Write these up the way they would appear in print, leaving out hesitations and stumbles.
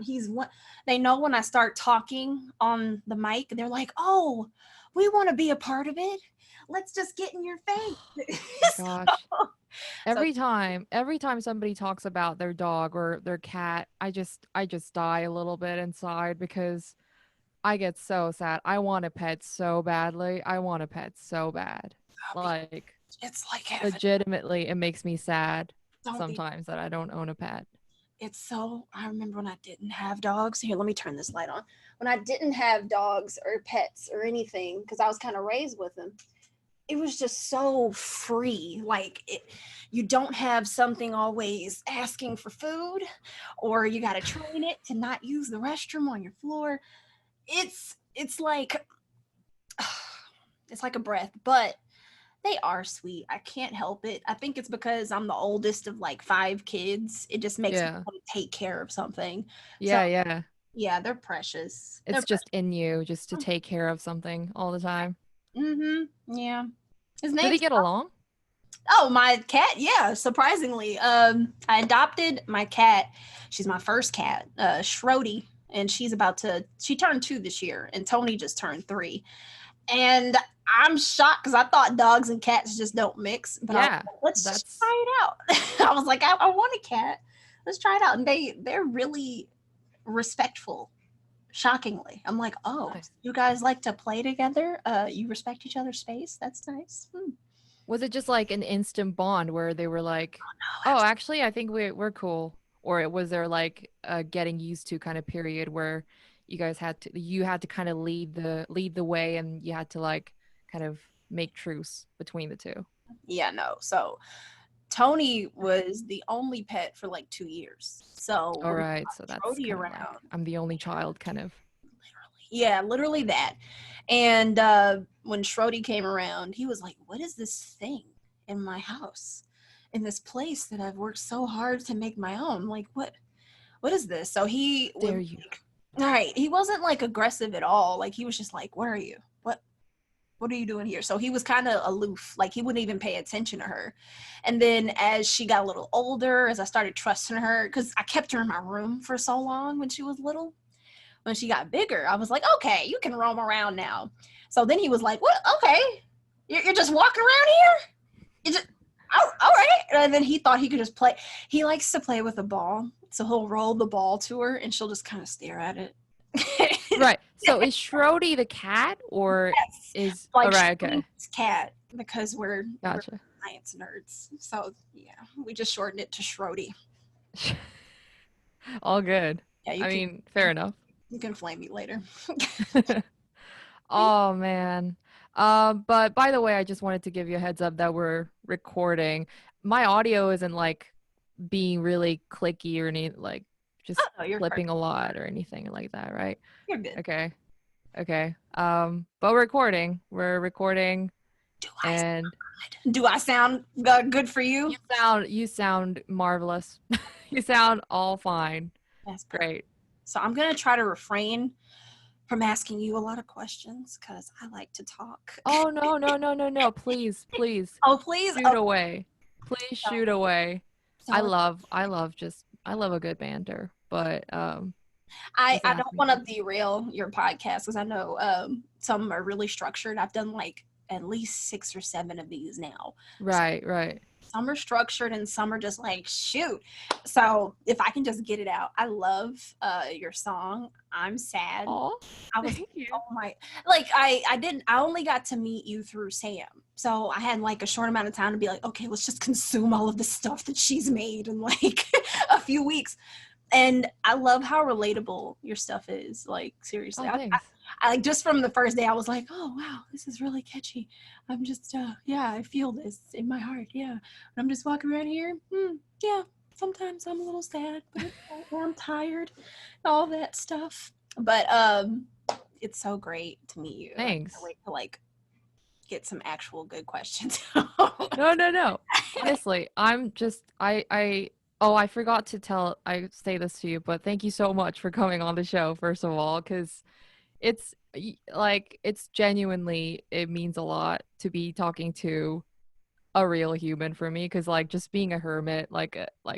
he's one. They know when I start talking on the mic, they're like, "Oh, we want to be a part of it. Let's just get in your face." My so, gosh. so Every time somebody talks about their dog or their cat, I just die a little bit inside because I get so sad. I want a pet so badly. I want a pet so bad. Like it's like heaven. legitimately it makes me sad Don't be. sometimes that I don't own a pet. It's so. I remember when I didn't have dogs. Here, let me turn this light on. When I didn't have dogs or pets or anything, because I was kind of raised with them, it was just so free. Like you don't have something always asking for food, or you got to train it to not use the restroom on your floor. It's like it's like a breath, but they are sweet. I can't help it. I think it's because I'm the oldest of like 5 kids. It just makes me Yeah. want to take care of something. So Yeah, yeah. yeah, they're precious. They're It's just in you just to precious. take care of something all the time. Yeah. His Do they name's get along? my cat. Yeah, surprisingly. I adopted my cat. She's my first cat, Schrody, and she turned 2 this year, and Tony just turned 3. And I'm shocked because I thought dogs and cats just don't mix, but I was Yeah. like, let's just That's try it out. I was like, I want a cat. Let's try it out. And they're really respectful. Shockingly, I'm like, oh, nice. you guys like to play together? You respect each other's space. That's nice. Was it just like an instant bond where they were like, Oh, "Oh, actually, I think we're cool," or was there like a getting used to kind of period where you had to kind of lead the way and you had to like kind of make truce between the two? yeah, no. So Tony was the only pet for like 2 years. So All when we right, so got that's Brody kind of like around, I'm the only child kind of. yeah, literally that. And when Schrody came around, he was like, "What is this thing in my house, in this place that I've worked so hard to make my own? Like, what is this?" So he was Dare you? like, all right, he wasn't like aggressive at all. Like he was just like, "Where are you? What are you doing here?" So he was kind of aloof, like he wouldn't even pay attention to her. And then as she got a little older, as I started trusting her, because I kept her in my room for so long when she was little. When she got bigger, I was like, okay, you can roam around now. So then he was like, what? Okay, you're just walking around here? You just, all right. And then he thought he could just play. He likes to play with a ball. So he'll roll the ball to her and she'll just kind of stare at it. Right. So is Schrody the cat or Yes. is all Like right? Okay, Shreddy's cat, because we're gotcha. science nerds. So yeah, we just shortened it to Schrody. All good. Yeah, I mean, fair enough. you can flame me later. Oh man. But by the way, I just wanted to give you a heads up that we're recording. My audio isn't like being really clicky or any like Oh just no, you're flipping perfect. a lot or anything like that, right? You're good. Okay. Okay. But we're recording Do I and do I sound good for you you? sound marvelous. You sound all fine. That's perfect. Great. So I'm gonna try to refrain from asking you a lot of questions because I like to talk. Oh no, no, no, no, no. Please, please Oh please. shoot Okay. away. Please So, shoot away. I so love I love just I love a good banter, but I just I ask don't me want to anything. derail your podcast because I know some are really structured. I've done like at least 6 or 7 of these now. So Right, right. some are structured and some are just like shoot. So if I can just get it out, I love your song. I'm sad. Oh, I was thank you. oh my like I didn't I only got to meet you through Sam. So I had like a short amount of time to be like, okay, let's just consume all of the stuff that she's made in like a few weeks. And I love how relatable your stuff is. Like seriously, Oh, thanks. I like just from the first day, I was like, oh wow, this is really catchy. I'm just yeah, I feel this in my heart. Yeah, I'm just walking around here. Yeah, sometimes I'm a little sad, but I'm tired, all that stuff. But it's so great to meet you. I can't Thanks. wait to like get some actual good questions. No, no, no. Honestly, I'm just I oh, I forgot to I say this to you, but thank you so much for coming on the show first of all cuz like it's genuinely it means a lot to be talking to a real human for me cuz like just being a hermit like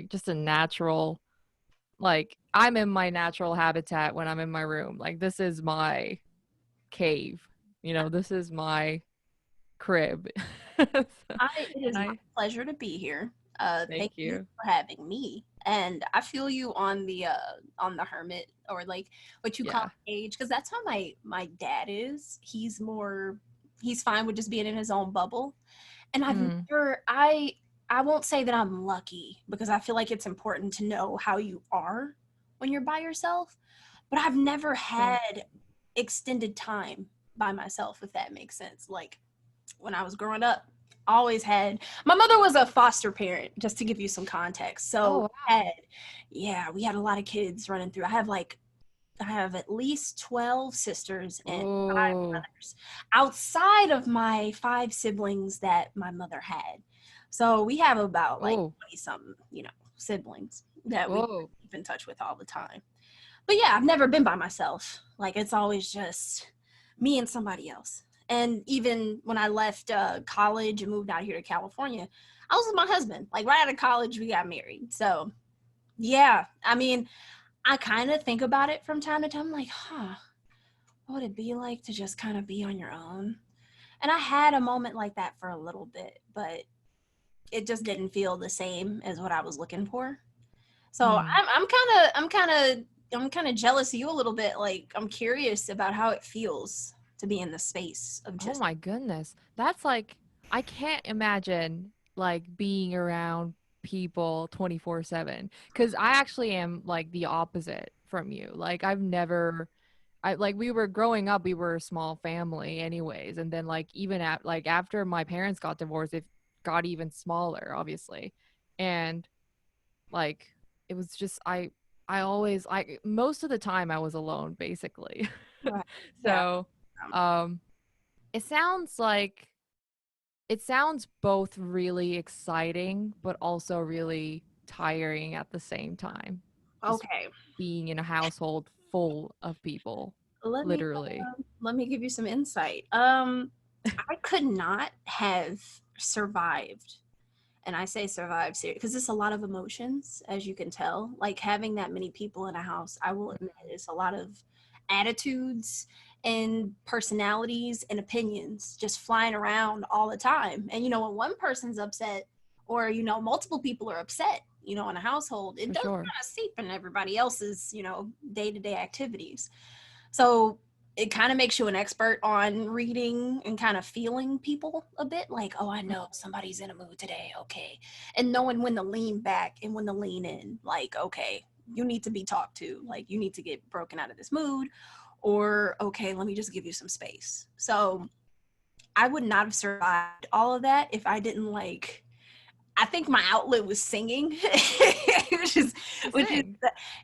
just a natural like I'm in my natural habitat when I'm in my room. Like this is my cave. You know, this is my crib. So- It is and my I pleasure to be here. thank Thank you you. for having me. And I feel you on the hermit, or like what you call Yeah. age, because that's how my dad is. He's fine with just being in his own bubble. And Mm, I won't say that I'm lucky, because I feel like it's important to know how you are when you're by yourself. But I've never sure. had extended time by myself, if that makes sense. Like when I was growing up, always had, my mother was a foster parent, just to give you some context. So Oh wow. we had a lot of kids running through. I have at least 12 sisters and 5 Oh. brothers outside of my 5 siblings that my mother had. So we have about like Oh. 20 something, siblings that we Whoa. keep in touch with all the time. But yeah, I've never been by myself. Like it's always just me and somebody else. And even when I left college and moved out here to California, I was with my husband. Like right out of college, we got married. So yeah, I mean, I kind of think about it from time to time, like, what would it be like to just kind of be on your own? And I had a moment like that for a little bit, but it just didn't feel the same as what I was looking for. So Mm. I'm kind of jealous of you a little bit. Like I'm curious about how it feels to be in the space of Oh just. my goodness. That's like I can't imagine like being around people 24/7 cuz I actually am like the opposite from you. Like I've never I like we were growing up, we were a small family anyways, and then like even at like after my parents got divorced, it got even smaller, obviously. And like it was just I always like most of the time I was alone basically. Right. Yeah. So, um it sounds like it sounds both really exciting but also really tiring at the same time. Just Okay. being in a household full of people, Let me literally. let me give you some insight. I could not have survived, and I say survive serious because it's a lot of emotions, as you can tell. Like having that many people in a house, I will admit, it's a lot of attitudes and personalities and opinions just flying around all the time. And when one person's upset, or multiple people are upset, in a household, it For does sure. kind of seep in everybody else's, day-to-day activities. So it kind of makes you an expert on reading and kind of feeling people a bit, like, oh, I know somebody's in a mood today, okay, and knowing when to lean back and when to lean in, like, okay, you need to be talked to, like you need to get broken out of this mood, or okay, let me just give you some space. So I would not have survived all of that if I didn't, like, I think my outlet was singing, which is, You which is, sing.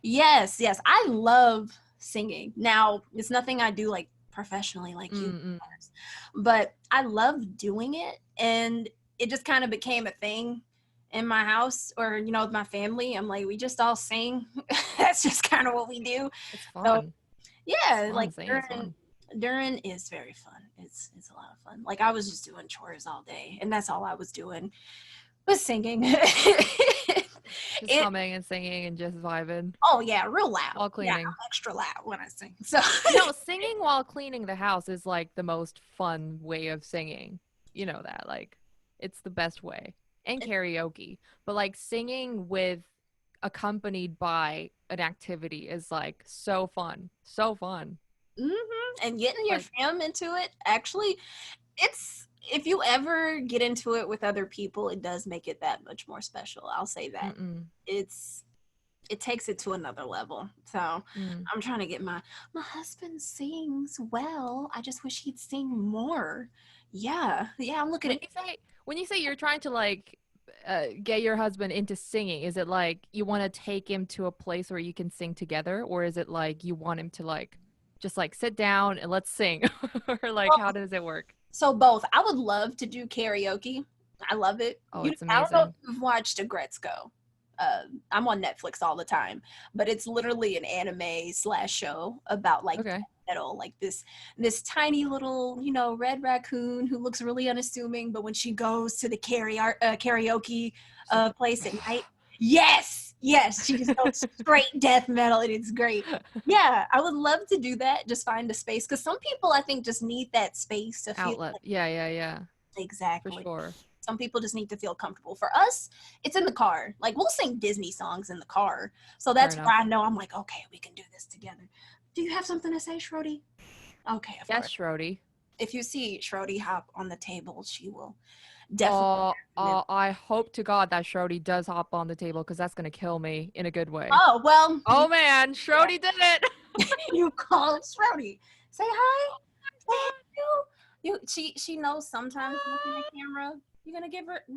yes, I love singing. Now, it's nothing I do like professionally, like you, Mm-mm. but I love doing it, and it just kind of became a thing in my house, or with my family. I'm like, we just all sing. That's just kind of what we do. It's So fun. It's yeah, fun. like Singing is during is very fun. It's a lot of fun. Like I was just doing chores all day, and that's all I was doing was singing. just It humming and singing and just vibing Oh yeah, real loud. while Yeah, cleaning. I'm extra loud when I sing. So Singing while cleaning the house is like the most fun way of singing. You know that. Like, it's the best way. And karaoke. But like singing with accompanied by an activity is like so fun. So fun. and getting your Like, fam into it, actually, it's if you ever get into it with other people, it does make it that much more special. I'll say that. mm-mm. It's it takes it to another level. So Mm. I'm trying to get my husband sings well. I just wish he'd sing more. Yeah, I'm looking When at. you say you're trying to like get your husband into singing, is it like you want to take him to a place where you can sing together, or is it like you want him to like just like sit down and let's sing, or like how does it work? So both. I would love to do karaoke. I love it. Oh, it's I don't know if amazing. you've watched Agretzko. I'm on Netflix all the time, but it's literally an anime slash show about like Okay. metal, like this tiny little red raccoon who looks really unassuming, but when she goes to the karaoke She's like, place at night, yes, Yes, she just goes straight death metal, and it's great. Yeah, I would love to do that. Just find a space, because some people I think just need that space to feel Outlet. Yeah. For exactly. sure. Some people just need to feel comfortable. For us, it's in the car. Like, we'll sing Disney songs in the car. So that's where I know I'm like, okay, we can do this together. Do you have something to say, Shrody? Okay, of Yes, course. Shrody. If you see Shrody hop on the table, she will definitely. I hope to God that Shrody does hop on the table, because that's gonna kill me in a good way. Oh, well. Oh man, Shrody did it. You call Shrody. Say hi. She knows sometimes looking at the camera. You gonna give her a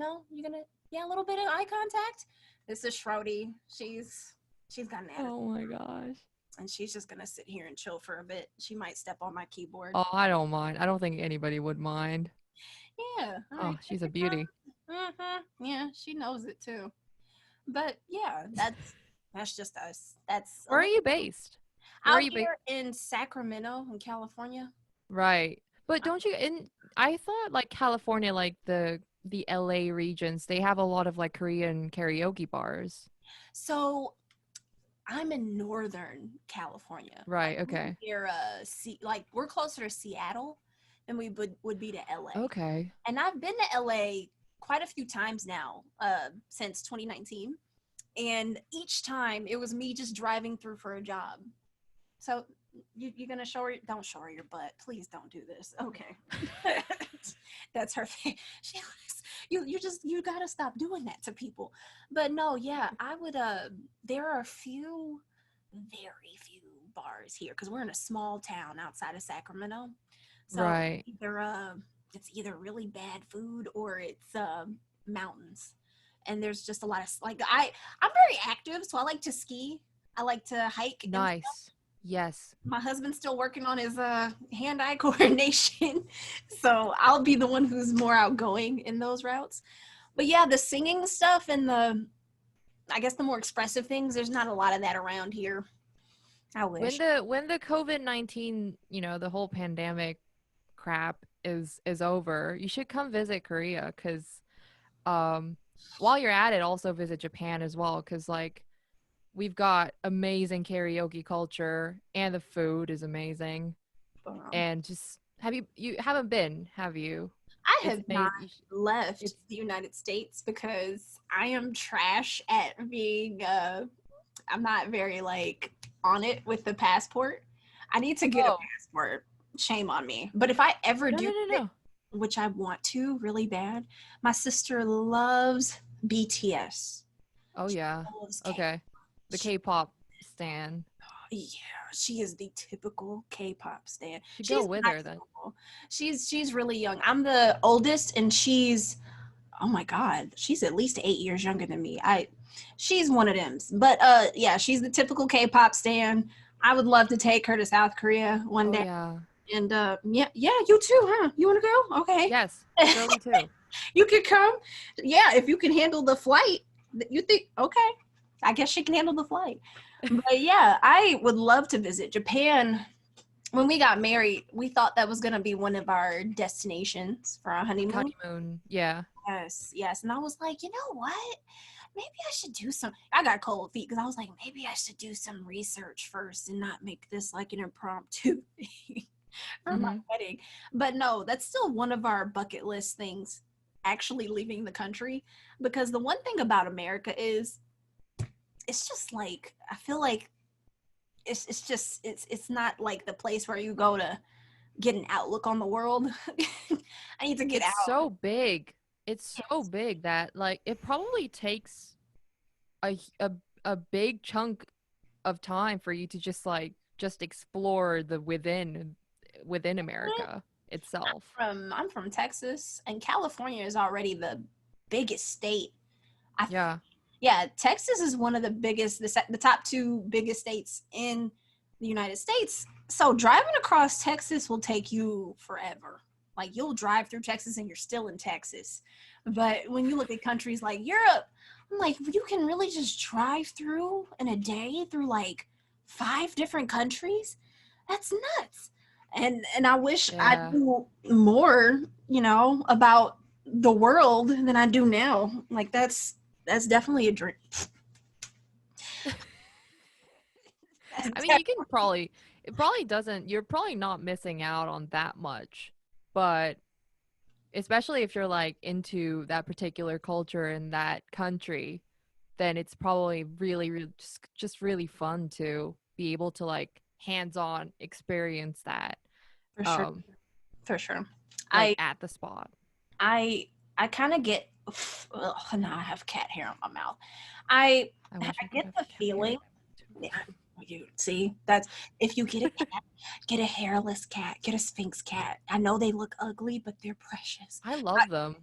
little bit of eye contact. This is Shrody. She's got an attitude. Oh my gosh. And she's just gonna sit here and chill for a bit. She might step on my keyboard. Oh, I don't mind. I don't think anybody would mind. Yeah. Oh, she's a beauty. Yeah, she knows it too. But yeah, that's just us. Where are you based? Out here in Sacramento, in California. Right. But don't you I thought like California, like the LA regions, they have a lot of like Korean karaoke bars. So I'm in Northern California. Right, okay. We're closer to Seattle than we would be to LA. Okay. And I've been to LA quite a few times now, since 2019. And each time it was me just driving through for a job. So you're gonna don't show her your butt. Please don't do this. Okay. That's her thing. You gotta stop doing that to people. But no, yeah, I would there are very few bars here, because we're in a small town outside of Sacramento. So right. It's either really bad food or it's mountains. And there's just a lot of I'm very active, so I like to ski. I like to hike. Nice. Yes. My husband's still working on his hand-eye coordination, so I'll be the one who's more outgoing in those routes. But yeah, the singing stuff and I guess the more expressive things, there's not a lot of that around here. I wish. When the COVID-19, the whole pandemic crap is over, you should come visit Korea, because while you're at it, also visit Japan as well, because like we've got amazing karaoke culture and the food is amazing. And just you haven't been, have you? I have not left the United States because I am trash at being I'm not very like on it with the passport. I need to get a passport. Shame on me. But if I ever do, which I want to really bad, my sister loves BTS. Oh yeah. Okay. The K-pop stan. Yeah, she is the typical K-pop stan. She's go with her then. She's really young. I'm the oldest, and she's, oh my God, she's at least 8 years younger than me. She's one of them. But yeah, she's the typical K-pop stan. I would love to take her to South Korea one day. Yeah. And yeah, you too, huh? You want to go? Okay. Yes, me too. You could come. Yeah, if you can handle the flight. You think, okay, I guess she can handle the flight. But yeah, I would love to visit Japan. When we got married, we thought that was going to be one of our destinations for our honeymoon. Yeah. Yes. And I was like, you know what? Maybe I should do I got cold feet because I was like, maybe I should do some research first and not make this like an impromptu thing for my wedding. But no, that's still one of our bucket list things, actually leaving the country. Because the one thing about America is, it's just like, I feel like it's not like the place where you go to get an outlook on the world. I need to get out. It's so big. It's so big that like it probably takes a big chunk of time for you to just explore the within America itself. I'm from Texas, and California is already the biggest state. Yeah, Texas is one of the biggest, the top two biggest states in the United States. So driving across Texas will take you forever. Like, you'll drive through Texas and you're still in Texas. But when you look at countries like Europe, I'm like, you can really just drive through in a day through like 5 different countries? That's nuts. And I wish I knew more, about the world than I do now. Like, that's definitely a dream. I mean, you can probably, it probably doesn't, you're probably not missing out on that much, but especially if you're like into that particular culture in that country, then it's probably really, really just really fun to be able to like hands-on experience that, For sure. um, For sure. like I at the spot. I I kind of get. Ugh, now I have cat hair on my mouth. I I wish I could get have the cat hair. feeling. Yeah, you see, that's if you get a cat, get a hairless cat, get a Sphinx cat. I know they look ugly, but they're precious. I love them.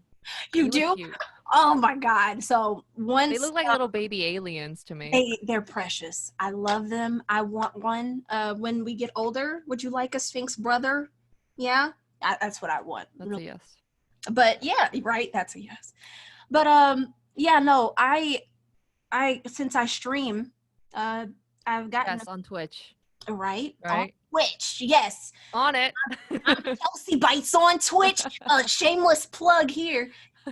You They look do? cute. Oh my God. So They once look like little baby aliens to me. they're precious. I love them. I want one. When we get older, would you like a Sphinx brother? Yeah, that's what I want. That's a yes. But yeah, right. That's a yes. But yeah, no, I since I stream, I've gotten Yes, on Twitch, right on right? Twitch. Yes, On it. I'm Chelsea Bytes on Twitch. Shameless plug here.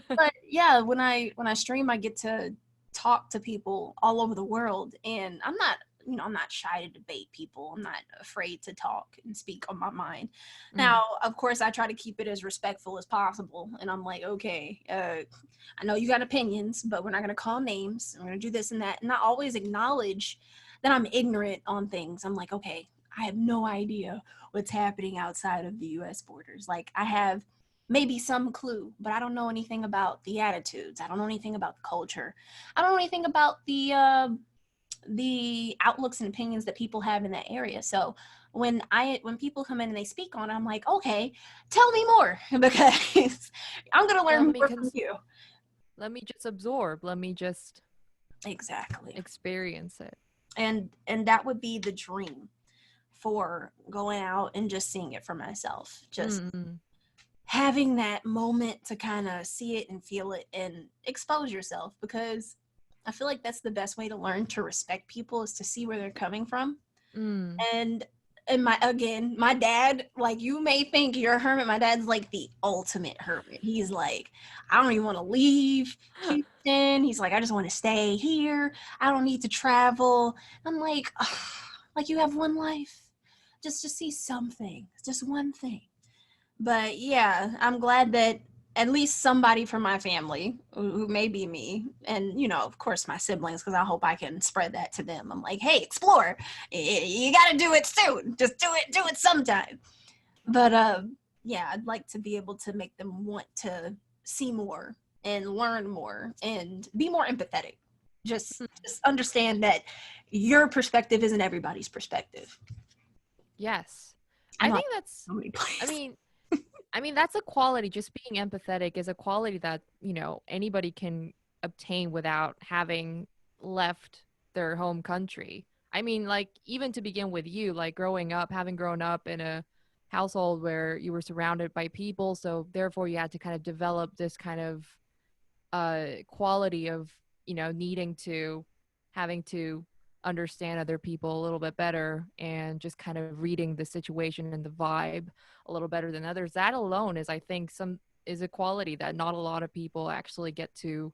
But yeah, when I stream, I get to talk to people all over the world, and I'm not shy to debate people. I'm not afraid to talk and speak on my mind. Now, of course, I try to keep it as respectful as possible, and I'm like, okay, I know you got opinions, but we're not going to call names. We're going to do this and that, and I always acknowledge that I'm ignorant on things. I'm like, okay, I have no idea what's happening outside of the U.S. borders. Like, I have maybe some clue, but I don't know anything about the attitudes. I don't know anything about the culture. I don't know anything about the outlooks and opinions that people have in that area. So when people come in and they speak on it, I'm like, okay, tell me more because I'm gonna learn more from you. Let me just absorb. Let me just Exactly. experience it. And that would be the dream for going out and just seeing it for myself. Just having that moment to kind of see it and feel it and expose yourself, because I feel like that's the best way to learn to respect people, is to see where they're coming from. And my dad, like, you may think you're a hermit, my dad's like the ultimate hermit. He's like, I don't even want to leave Houston. He's like, I just want to stay here. I don't need to travel. I'm like, ugh, like, you have one life, just to see something, just one thing. But yeah, I'm glad that at least somebody from my family, who may be me, and of course my siblings, because I hope I can spread that to them. I'm like, hey, explore, you got to do it soon. Just do it sometime. But yeah, I'd like to be able to make them want to see more and learn more and be more empathetic. Just understand that your perspective isn't everybody's perspective. Yes. I think that's, so many places. I mean, that's a quality. Just being empathetic is a quality that, anybody can obtain without having left their home country. I mean, like, even to begin with you, like having grown up in a household where you were surrounded by people. So therefore you had to kind of develop this kind of quality of, having to understand other people a little bit better and just kind of reading the situation and the vibe a little better than others. That alone is, I think, is a quality that not a lot of people actually get to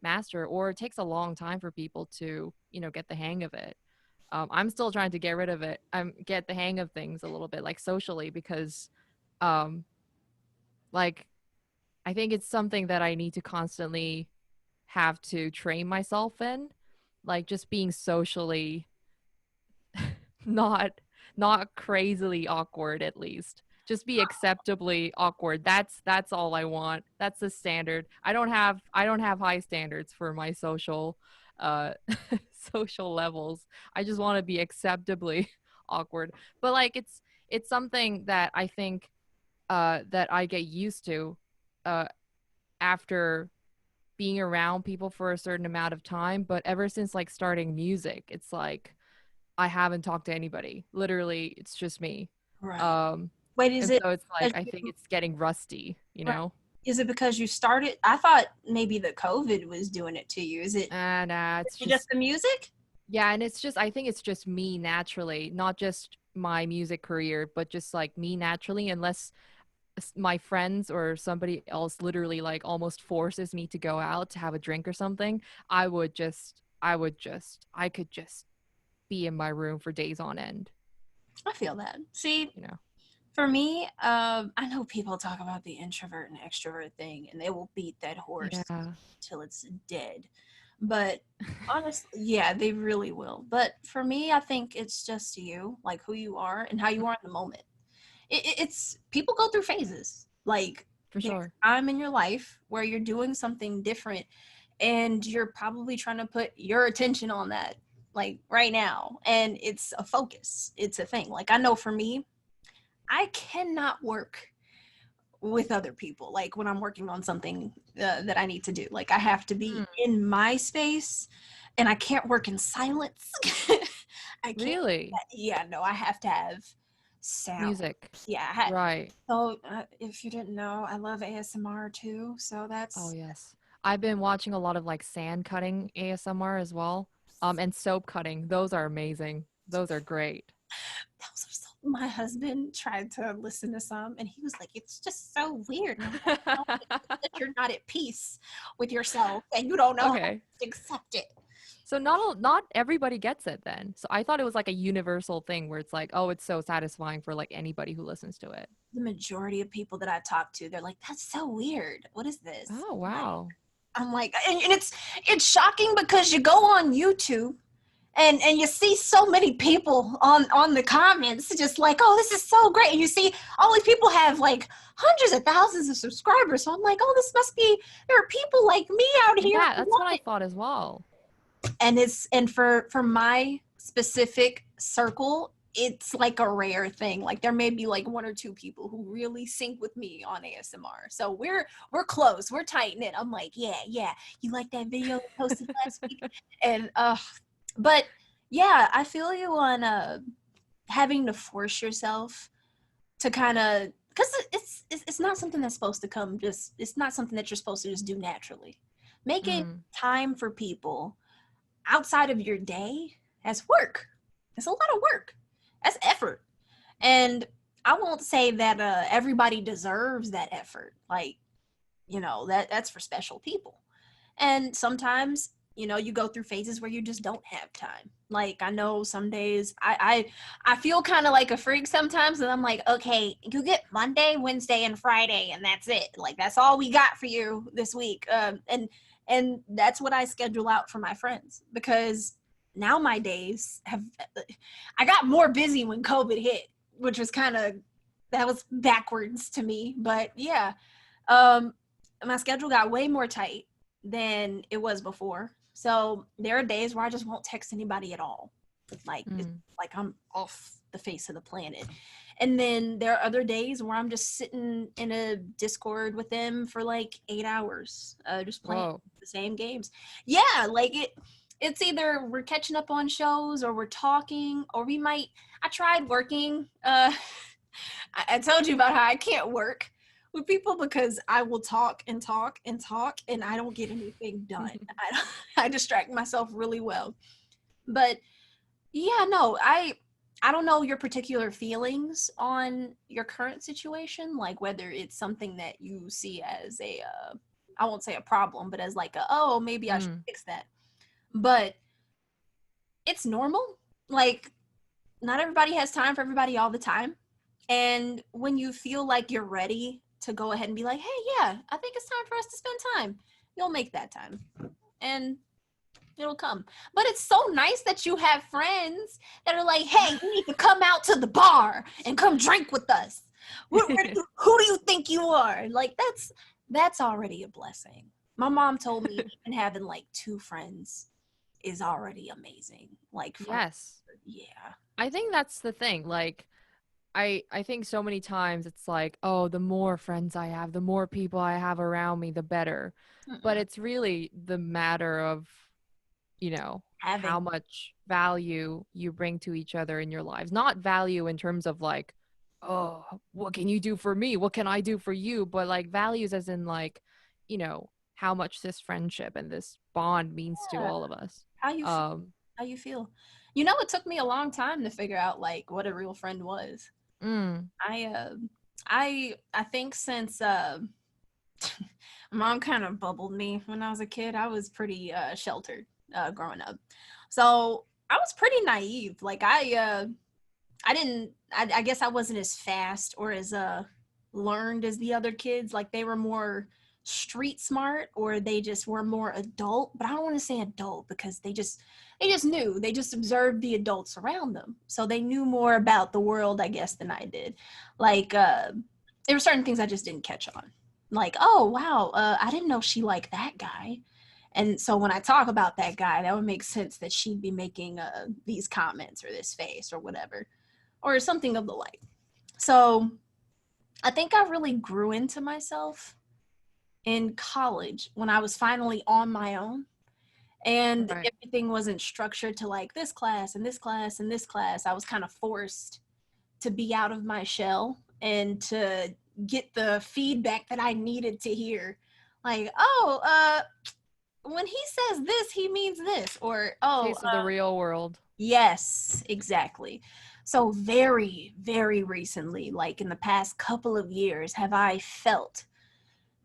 master, or it takes a long time for people to, get the hang of it. I'm still trying to get rid of it. Get the hang of things a little bit, like socially, because, like, I think it's something that I need to constantly have to train myself in, like just being socially not crazily awkward, at least just be acceptably awkward. That's all I want. That's the standard. I don't have high standards for my social uh social levels. I just want to be acceptably awkward. But like it's something that I think that I get used to after being around people for a certain amount of time. But ever since like starting music, it's like I haven't talked to anybody. Literally, it's just me. Right. Wait, is it? So it's like I think it's getting rusty, Right. Is it because you started? I thought maybe the COVID was doing it to you. Is it? It's Just the music? Yeah, and it's just I think it's just me naturally, not just my music career, but just like me naturally, unless my friends or somebody else literally like almost forces me to go out to have a drink or something, I could just be in my room for days on end, I feel that. See, you know. for me, I know people talk about the introvert and extrovert thing, and they will beat that horse Yeah. till it's dead. But honestly, yeah, they really will. But for me, I think it's just you, like who you are and how you are in the moment. It's people go through phases. Like For there's sure. a time in your life where you're doing something different, and you're probably trying to put your attention on that, like right now. And it's a focus. It's a thing. Like I know for me, I cannot work with other people like when I'm working on something that I need to do. Like I have to be Mm, in my space, and I can't work in silence. I can't. really? Yeah, no, I have to have sound. Music. Yeah. Right. So if you didn't know, I love ASMR too. So Oh that's yes. I've been watching a lot of like sand cutting ASMR as well. And soap cutting. Those are amazing. Those are great. those are so. My husband tried to listen to some, and he was like, "It's just so weird." And I'm like, "No, it's just that you're not at peace with yourself, and you don't know how to Okay. accept it." So not everybody gets it then. So I thought it was like a universal thing where it's like, oh, it's so satisfying for like anybody who listens to it. The majority of people that I talk to, they're like, "That's so weird. What is this?" Oh, wow. I'm like, and it's shocking because you go on YouTube and you see so many people on the comments just like, "Oh, this is so great," and you see all these people have like hundreds of thousands of subscribers. So I'm like, "Oh, this must be there are people like me out here Yeah, who that's what love I it." thought as well. And for my specific circle, it's like a rare thing. Like there may be like one or two people who really sync with me on ASMR. So we're close. We're tight knit. I'm like, yeah. You like that video I posted last week? And but yeah, I feel you on having to force yourself to kind of because it's not something that's supposed to come just it's not something that you're supposed to just do naturally. Making Mm, time for people outside of your day as work. It's a lot of work. That's effort. And I won't say that everybody deserves that effort. Like, that's for special people. And sometimes, you go through phases where you just don't have time. Like I know some days I feel kind of like a freak sometimes, and I'm like, okay, you get Monday, Wednesday, and Friday, and that's it. Like that's all we got for you this week. And that's what I schedule out for my friends, because now my days have I got more busy when COVID hit, which was that was backwards to me. But yeah, um, my schedule got way more tight than it was before. So there are days where I just won't text anybody at all. It's mm. like I'm off the face of the planet. And then there are other days where I'm just sitting in a Discord with them for like 8 hours, just playing Whoa. the same games. Yeah, like it's either we're catching up on shows, or we're talking, or I tried working. I told you about how I can't work with people because I will talk and talk and talk, and I don't get anything done. I distract myself really well. But yeah, no, I don't know your particular feelings on your current situation, like whether it's something that you see as I won't say a problem, but as like oh, maybe I should Mm. fix that. But it's normal. Like not everybody has time for everybody all the time. And when you feel like you're ready to go ahead and be like, hey, yeah, I think it's time for us to spend time, you'll make that time. And it'll come. But it's so nice that you have friends that are like, hey, you need to come out to the bar and come drink with us. Who do you think you are? Like that's already a blessing. My mom told me even having like two friends is already amazing. Like for Yes. yeah. I think that's the thing. Like I think so many times it's like, oh, the more friends I have, the more people I have around me, the better. But Mm-mm. it's really the matter of, how Having much value you bring to each other in your lives. Not value in terms of like, oh, what can you do for me? What can I do for you? But like values as in like, how much this friendship and this bond means to yeah, all of us. how you feel. Um, How you feel? It took me a long time to figure out like what a real friend was. mm, I I think since mom kind of bubbled me when I was a kid. I was pretty sheltered growing up. So I was pretty naive. Like I guess I wasn't as fast or as learned as the other kids. Like they were more street smart, or they just were more adult. But I don't want to say adult because they just knew. They just observed the adults around them, so they knew more about the world, I guess, than I did. Like there were certain things I just didn't catch on. Like, oh wow, I didn't know she liked that guy. And so when I talk about that guy, that would make sense that she'd be making these comments or this face or whatever, or something of the like. So I think I really grew into myself in college when I was finally on my own, and Right. everything wasn't structured to like this class and this class and this class. I was kind of forced to be out of my shell and to get the feedback that I needed to hear. Like, oh, when he says this, he means this, or oh, Taste of the real world. yes, exactly. So very, very recently, like in the past couple of years, have I felt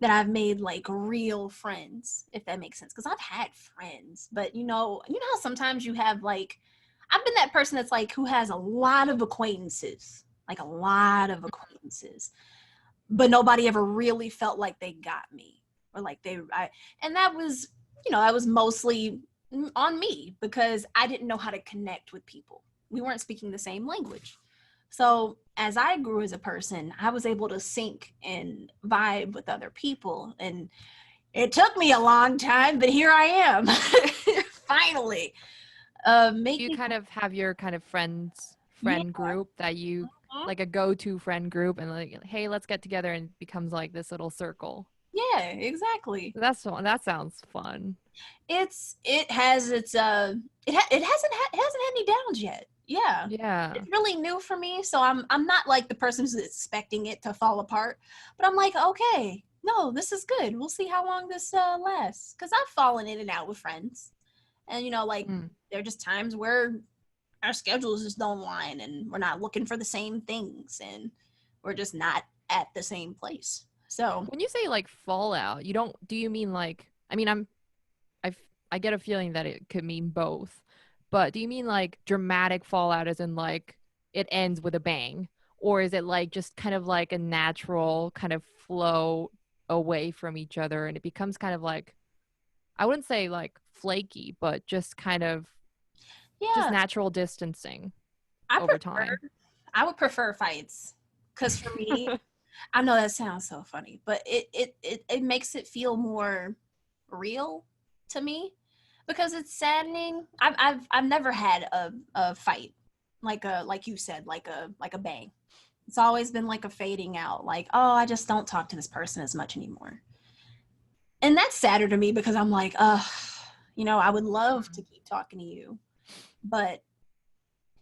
that I've made like real friends, if that makes sense. Because I've had friends, but you know how sometimes you have like, I've been that person that's like who has a lot of acquaintances, like a lot of acquaintances, but nobody ever really felt like they got me, or like and that was, that was mostly on me because I didn't know how to connect with people. We weren't speaking the same language. So as I grew as a person, I was able to sync and vibe with other people. And it took me a long time, but here I am. Finally. You Making kind of have your kind of friend Yeah. group that you like a go-to friend group and like, hey, let's get together, and it becomes like this little circle. Yeah, exactly. That's fun. That sounds fun. It has its it hasn't had any downs yet. Yeah. Yeah. It's really new for me, so I'm not like the person who's expecting it to fall apart, but I'm like, okay, no, this is good. We'll see how long this lasts, because I've fallen in and out with friends, and like Mm. there are just times where our schedules just don't align, and we're not looking for the same things, and we're just not at the same place. So When you say like fallout, you don't do you mean like I mean I get a feeling that it could mean both. But do you mean like dramatic fallout as in like it ends with a bang? Or is it like just kind of like a natural kind of flow away from each other and it becomes kind of like I wouldn't say like flaky, but just kind of just yeah, natural distancing I over prefer time. I would prefer fights, because for me, I know that sounds so funny, but it makes it feel more real to me, because it's saddening. I've never had a fight like you said, like a bang. It's always been like a fading out, like, oh, I just don't talk to this person as much anymore. And that's sadder to me because I'm like, I would love to keep talking to you, but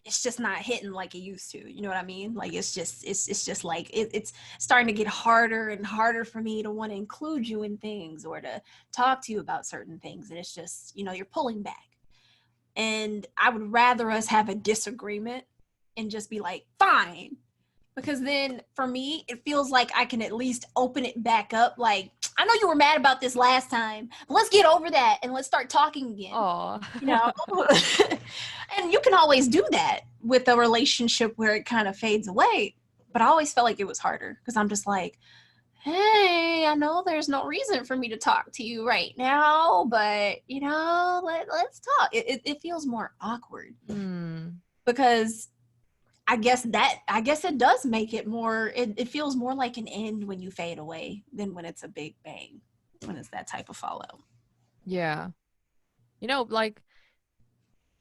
it's just not hitting like it used to. You know what I mean? Like it's just like it's starting to get harder and harder for me to want to include you in things or to talk to you about certain things. And it's just, you're pulling back. And I would rather us have a disagreement and just be like, fine. Because then for me, it feels like I can at least open it back up. Like, I know you were mad about this last time, but let's get over that and let's start talking again. Oh. you know and you can always do that with a relationship where it kind of fades away, but I always felt like it was harder because I'm just like, hey, I know there's no reason for me to talk to you right now, but let's talk. It feels more awkward Hmm. because I guess it does make it more, it feels more like an end when you fade away than when it's a big bang, when it's that type of fallout. Yeah. Like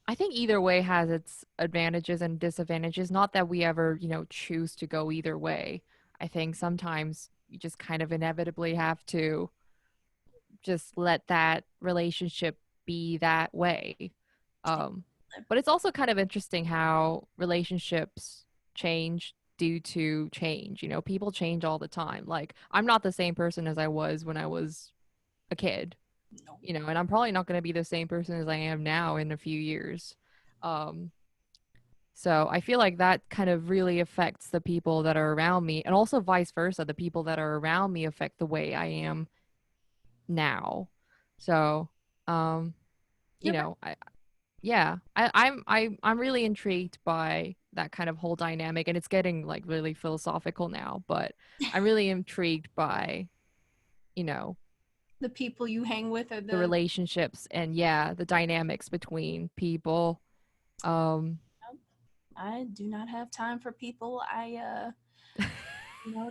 I think either way has its advantages and disadvantages. Not that we ever, choose to go either way. I think sometimes you just kind of inevitably have to just let that relationship be that way. Um, but it's also kind of interesting how relationships change due to change. People change all the time. Like, I'm not the same person as I was when I was a kid, No. and I'm probably not going to be the same person as I am now in a few years. Um, so I feel like that kind of really affects the people that are around me, and also vice versa. The people that are around me affect the way I am now. So, um, You're right. I yeah, I'm really intrigued by that kind of whole dynamic, and it's getting like really philosophical now, but I'm really intrigued by, you know, The people you hang with are the the relationships and yeah, the dynamics between people. Um, I do not have time for people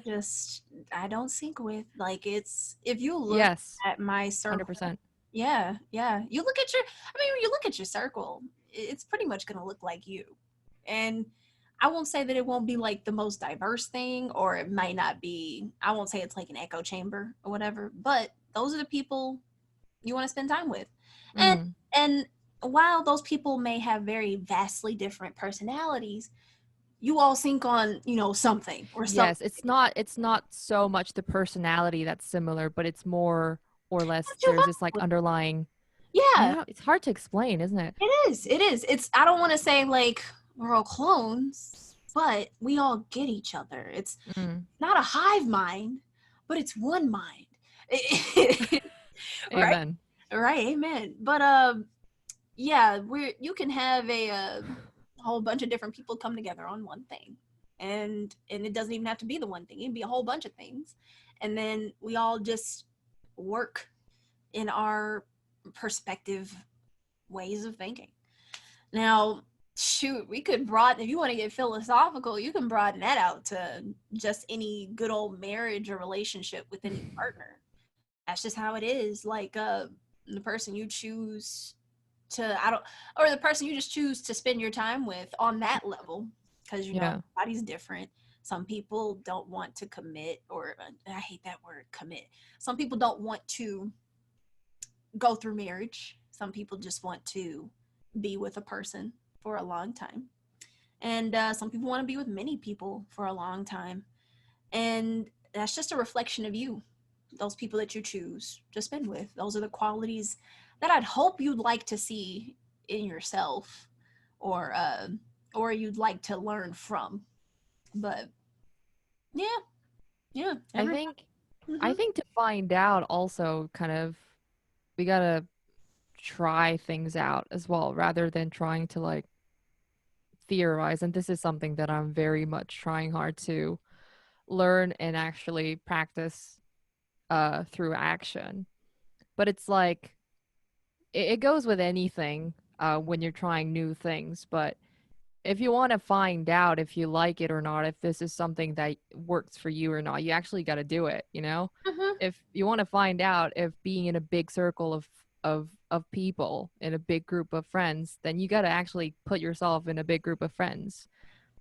just I don't sync with. Like it's if you look yes, at my circle, 100%. yeah, yeah. You look at your I mean when you look at your circle, it's pretty much gonna look like you. And I won't say that it won't be like the most diverse thing, or it might not be I won't say it's like an echo chamber or whatever, but those are the people you want to spend time with. And Mhm. and while those people may have very vastly different personalities, you all sync on, something or something. Yes, it's not so much the personality that's similar, but it's more or less That you there's this vibe like with. underlying, Yeah, yeah, it's hard to explain, isn't it? it is. It is. It's I don't want to say like we're all clones, but we all get each other. It's Mm. not a hive mind, but it's one mind. Right? Amen. Right, amen. But yeah, you can have a whole bunch of different people come together on one thing, and it doesn't even have to be the one thing. It can be a whole bunch of things, and then we all just work in our perspective ways of thinking. Now, shoot, we could broaden if you want to get philosophical, you can broaden that out to just any good old marriage or relationship with any partner. That's just how it is. Like the person you choose to I don't or the person you just choose to spend your time with on that level, because Yeah. everybody's different. Some people don't want to commit, or I hate that word, commit. Some people don't want to go through marriage. Some people just want to be with a person for a long time, and some people want to be with many people for a long time, and that's just a reflection of you. Those people that you choose to spend with, those are the qualities that I'd hope you'd like to see in yourself, or you'd like to learn from. But yeah, yeah, I every think I mm-hmm. think to find out also kind of we gotta try things out as well rather than trying to like theorize. And this is something that I'm very much trying hard to learn and actually practice through action. But it's like it goes with anything when you're trying new things. But if you want to find out if you like it or not, if this is something that works for you or not, you actually got to do it, you know? Mm-hmm. If you want to find out if being in a big circle of people in a big group of friends, then you got to actually put yourself in a big group of friends.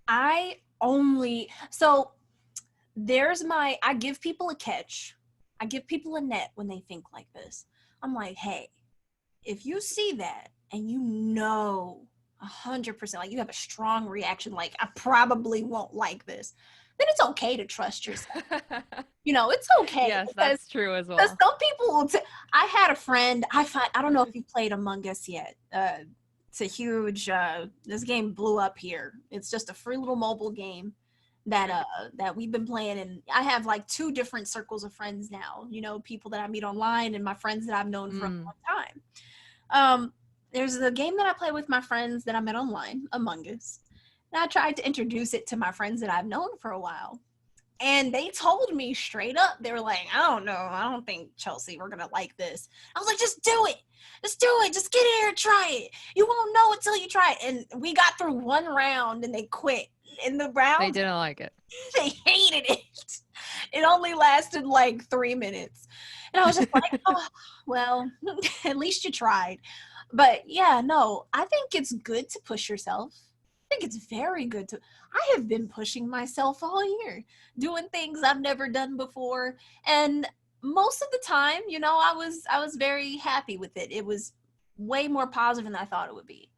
I only so there's my I give people a catch. I give people a net when they think like this. I'm like, hey, if you see that and 100%, like you have a strong reaction, like I probably won't like this, then it's okay to trust yourself. It's okay, Yes, because that's true as well. some people will. I had a friend. I don't know if you played Among Us yet. It's a huge. This game blew up here. It's just a free little mobile game that we've been playing, and I have like two different circles of friends now. People that I meet online and my friends that I've known for a Mm. long time. There's a game that I play with my friends that I met online, Among Us. And I tried to introduce it to my friends that I've known for a while. And they told me straight up, they were like, I don't know. I don't think, Chelsea, we're going to like this. I was like, just do it. Just do it. Just get in here and try it. You won't know until you try it. And we got through one round and they quit. In the They round, didn't like it. they hated it. It only lasted like 3 minutes. And I was just like, oh, well, at least you tried. But yeah, no, I think it's good to push yourself. I think it's very good to. I have been pushing myself all year, doing things I've never done before, and most of the time, I was very happy with it. It was way more positive than I thought it would be.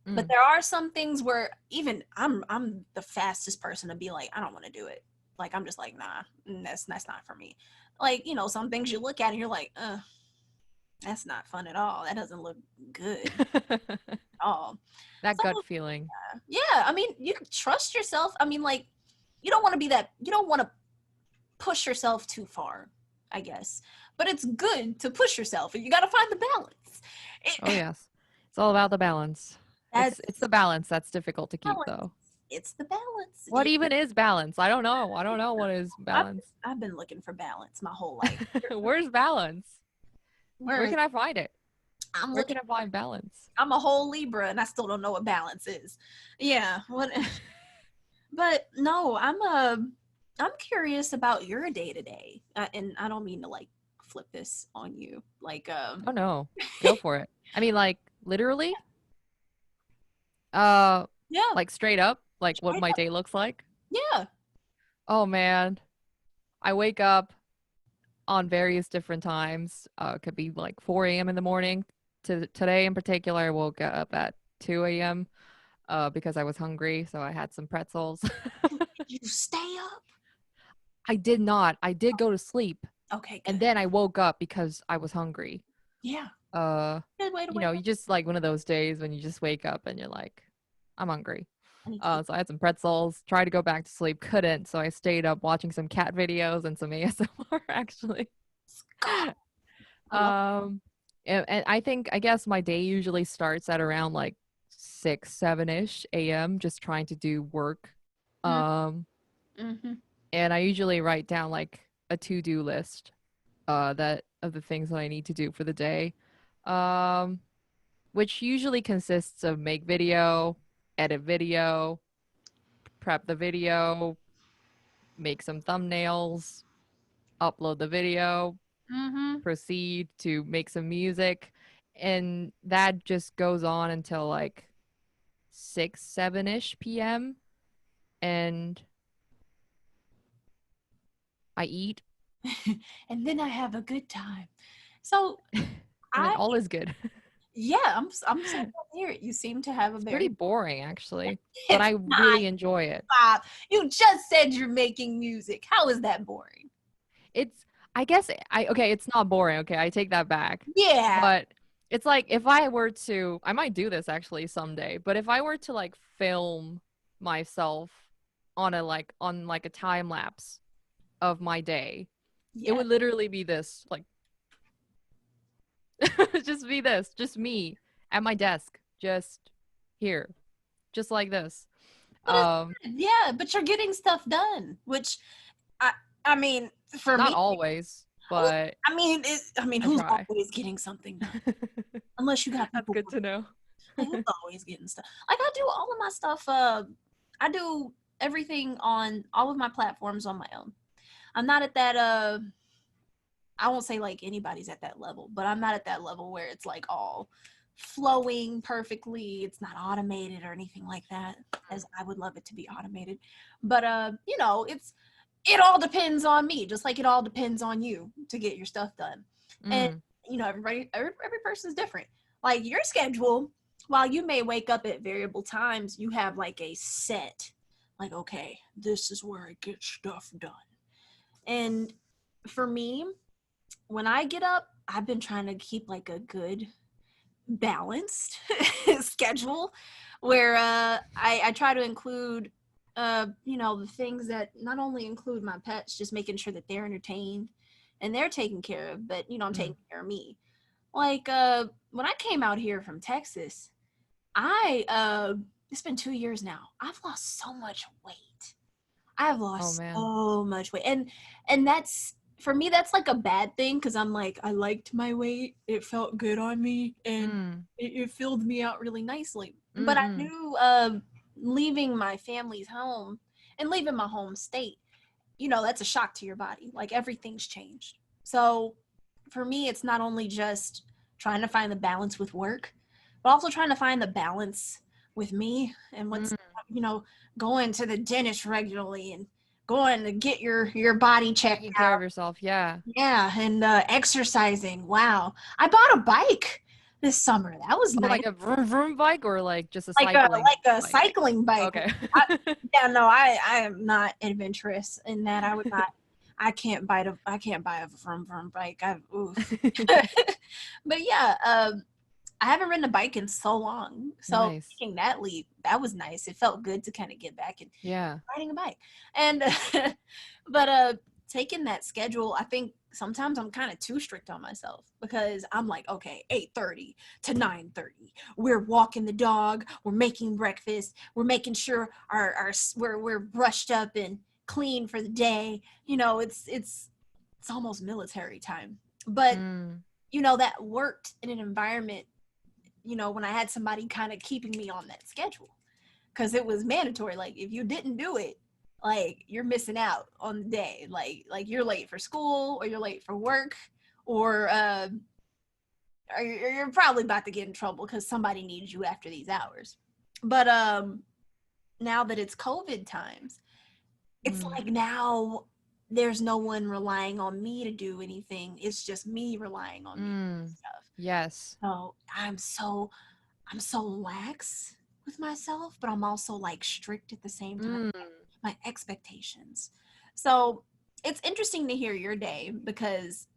But Mm. there are some things where even I'm the fastest person to be like, I don't want to do it. Like I'm just like, nah, that's not for me. Like, some things you look at and you're like, that's not fun at all. That doesn't look good at all. That So gut feeling. yeah, I mean, you can trust yourself. I mean, like, you don't want to push yourself too far, I guess. But it's good to push yourself, and you got to find the balance. Oh yes. It's all about the balance. That's It's the balance that's difficult to keep, balance. though. It's the balance. What even is balance? I don't know. I don't know what is I've, balance. I've been looking for balance my whole life. Where's balance? Where Where can I find it? I'm Where looking. can I find balance? I'm a whole Libra, and I still don't know what balance is. Yeah. What? But no, I'm curious about your day to day, and I don't mean to like flip this on you, like Oh no, go for it. I mean, like literally, uh, yeah, like straight up, like what straight my up. day looks like. Yeah. Oh man, I wake up on various different times. It could be like 4 a.m. in the morning. Today in particular, I woke up at 2 a.m. Because I was hungry, so I had some pretzels. Did you stay up? I did not. I did go to sleep, Okay, and good. then I woke up because I was hungry. Yeah. Uh, Good way to you wake know, up. you just like one of those days when you just wake up and you're like, I'm hungry. I need to eat. So I had some pretzels, tried to go back to sleep, couldn't. So I stayed up watching some cat videos and some ASMR actually. God, I love. Um, and I guess my day usually starts at around like 6, 7-ish a.m. just trying to do work. Um, Mm-hmm. and I usually write down like a to-do list that of the things that I need to do for the day. Um, which usually consists of make video, edit video, prep the video, make some thumbnails, upload the video, Mm-hmm. proceed to make some music. And that just goes on until like 6, 7-ish p.m. And I eat. And then I have a good time. So And then I, all is good. yeah, I'm so glad to hear it. You seem to have a It's very. pretty boring, actually, but It's I not. really enjoy it. Bob. You just said you're making music. How is that boring? It's, I guess, okay, it's not boring. Okay, I take that back. Yeah. But it's like if I were to, I might do this actually someday, but if I were to like film myself on like a time lapse of my day, it Yeah. would literally be this, like, just be this, just me at my desk, just here, just like this. But it's Um, good. Yeah, but you're getting stuff done, which I I mean, for not me, always, well, but I mean, I who's try. always getting something done? Unless you got That's people good to know. like who's always getting stuff. Like I do all of my stuff I do everything on all of my platforms on my own. I'm not at that I won't say like anybody's at that level, but I'm not at that level where it's like all flowing perfectly. It's not automated or anything like that, as I would love it to be automated. But you know, it all depends on me, just like it all depends on you to get your stuff done. And Mm, you know, every person's different. Like your schedule, while you may wake up at variable times, you have like a set, like, okay, this is where I get stuff done. And for me, when I get up, I've been trying to keep like a good balanced schedule where I try to include you know, the things that not only include my pets, just making sure that they're entertained and they're taken care of, but you know, I'm mm. taking care of me. Like when I came out here from Texas, I it's been 2 years now. I've lost so much weight. I've Oh lost man. so much weight. And that's for me that's like a bad thing because I'm like I liked my weight. It felt good on me and Mm, it filled me out really nicely. But I mm, knew leaving my family's home and leaving my home state, you know, that's a shock to your body. Like everything's changed. So for me, it's not only just trying to find the balance with work, but also trying to find the balance with me and what's, mm. you know, going to the dentist regularly and going to get your body checked Taking care out. of yourself, yeah. Yeah, and exercising. Wow. I bought a bike this summer. That was Oh, nice. like a vroom vroom bike or like just a Like cycling a bike? cycling bike. Okay. I, yeah, no, I am not adventurous in that. I would not. I can't buy a vroom vroom bike. Oof. But yeah, I haven't ridden a bike in so long. So Nice. taking that leap, that was nice. It felt good to kind of get back and Yeah. riding a bike. And but taking that schedule, I think sometimes I'm kind of too strict on myself because I'm like, okay, 8:30 to 9:30, we're walking the dog, we're making breakfast, we're making sure we're brushed up and clean for the day. You know, it's almost military time. But Mm. you know, that worked in an environment, you know, when I had somebody kind of keeping me on that schedule, because it was mandatory. Like if you didn't do it, like you're missing out on the day. Like you're late for school, or you're late for work, or you're probably about to get in trouble because somebody needs you after these hours. But now that it's COVID times, it's like now there's no one relying on me to do anything. It's just me relying on me to do stuff. Yes. So I'm so lax with myself, but I'm also like strict at the same time. My expectations. So it's interesting to hear your day because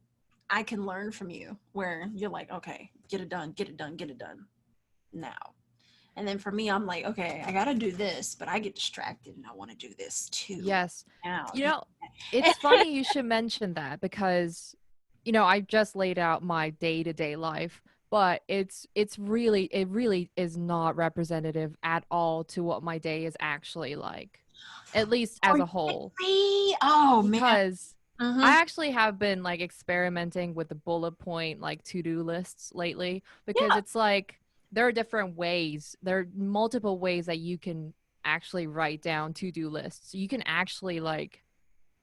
I can learn from you where you're like, okay, get it done, get it done, get it done now. And then for me, I'm like, okay, I gotta do this, but I get distracted and I want to do this too. Yes. Now, You know, it's funny you should mention that because, you know, I just laid out my day-to-day life, but it really is not representative at all to what my day is actually like, at least as a whole. Oh man. Because I actually have been like experimenting with the bullet point like to-do lists lately because it's like there are different ways. There are multiple ways that you can actually write down to-do lists. You can actually like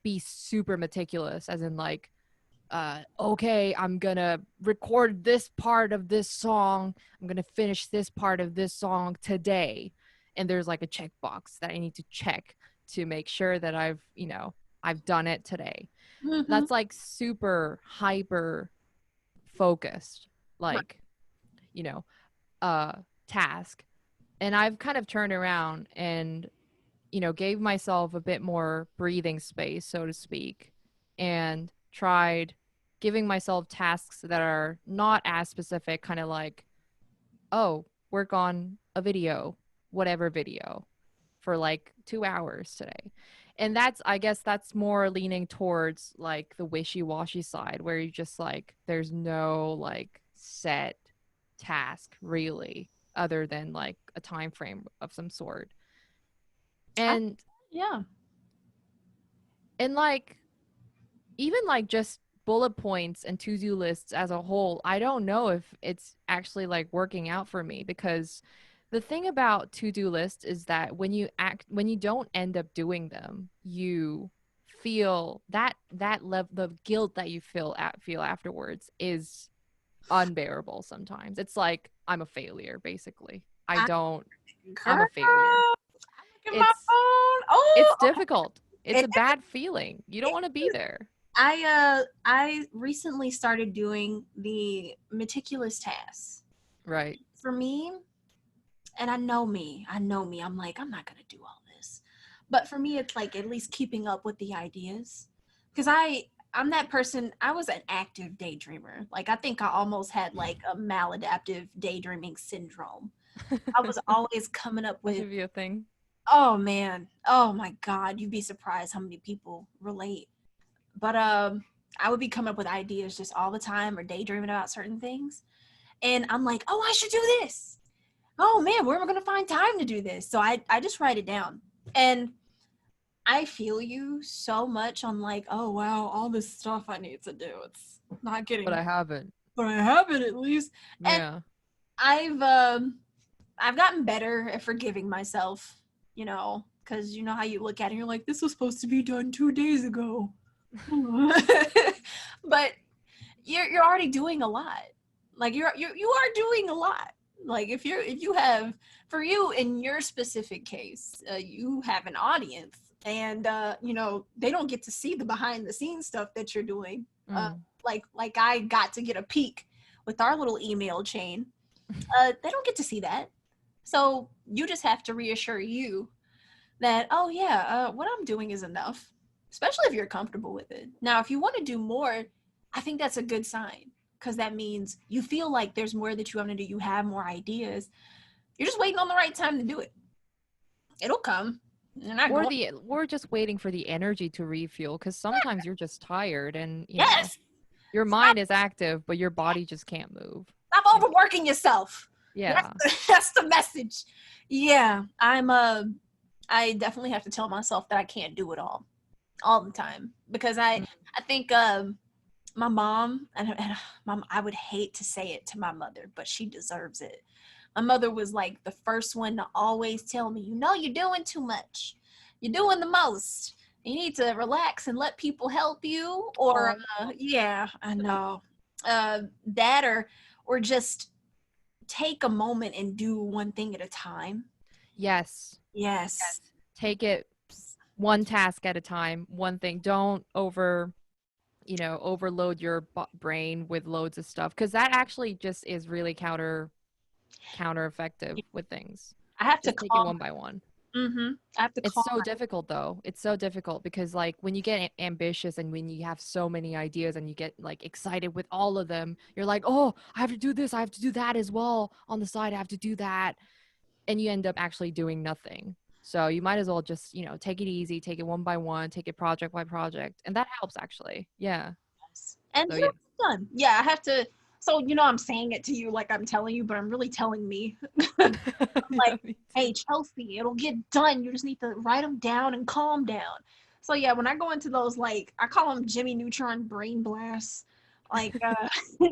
be super meticulous as in like okay, I'm gonna record this part of this song, I'm gonna finish this part of this song today, and there's like a checkbox that I need to check to make sure that I've done it today. That's like super hyper focused, like, you know, task. And I've kind of turned around and, you know, gave myself a bit more breathing space, so to speak, and tried giving myself tasks that are not as specific, kind of like, oh, work on a video, whatever video, for like 2 hours today. And I guess that's more leaning towards like the wishy-washy side where you just like, there's no like set task really other than like a time frame of some sort. And and like even like just bullet points and to-do lists as a whole, I don't know if it's actually like working out for me, because the thing about to-do lists is that when you don't end up doing them, you feel that level, the guilt that you feel afterwards is unbearable sometimes. It's like I'm a failure basically. I'm a failure. It's difficult. It's a bad feeling. You don't want to be there. I recently started doing the meticulous tasks. Right. For me, and I know me, I'm like, I'm not gonna do all this. But for me, it's like at least keeping up with the ideas. Because I'm that person, I was an active daydreamer. Like I think I almost had like a maladaptive daydreaming syndrome. I was always coming up with a thing. Oh man. Oh my God. You'd be surprised how many people relate. But I would be coming up with ideas just all the time or daydreaming about certain things. And I'm like, oh, I should do this. Oh man, where am I gonna find time to do this? So I just write it down. And I feel you so much on like, oh wow, all this stuff I need to do. It's not getting But I haven't. But I have it at least. Yeah. And I've gotten better at forgiving myself, you know, because you know how you look at it and you're like, this was supposed to be done 2 days ago. But you're already doing a lot. Like you are doing a lot. Like if you have, for you in your specific case, you have an audience, and you know, they don't get to see the behind the scenes stuff that you're doing. Like I got to get a peek with our little email chain. They don't get to see that. So you just have to reassure you that, oh yeah, what I'm doing is enough, especially if you're comfortable with it. Now, if you want to do more, I think that's a good sign, because that means you feel like there's more that you want to do. You have more ideas. You're just waiting on the right time to do it. It'll come. You're not Or going. the we're just waiting for the energy to refuel, because sometimes you're just tired and Yes. your Stop. mind is active, but your body just can't move. Stop overworking yourself. That's Yeah. that's the message. Yeah, I definitely have to tell myself that I can't do it all the time, because Mm. I think my mom and mom, I would hate to say it to my mother, but she deserves it. My mother was like the first one to always tell me, you're doing too much. You're doing the most. You need to relax and let people help you. Or Oh, yeah, I know. That or just take a moment and do one thing at a time. yes. Yes. Yes. Take it one task at a time, one thing. Don't overload your brain with loads of stuff, because that actually just is really counter effective with things. I have to Just take it calm. one by one. I have to It's calm. so difficult though. It's so difficult because like when you get ambitious and when you have so many ideas and you get like excited with all of them, you're like, "Oh, I have to do this, I have to do that as well. On the side, I have to do that." And you end up actually doing nothing. So you might as well just, take it easy, take it one by one, take it project by project. And that helps actually. Yeah. And So you know, yeah. it's done. Yeah, I have to. So I'm saying it to you like I'm telling you, but I'm really telling me. I'm Yeah, like, me too. hey, Chelsea, it'll get done. You just need to write them down and calm down. So yeah, when I go into those, like, I call them Jimmy Neutron brain blasts. Like when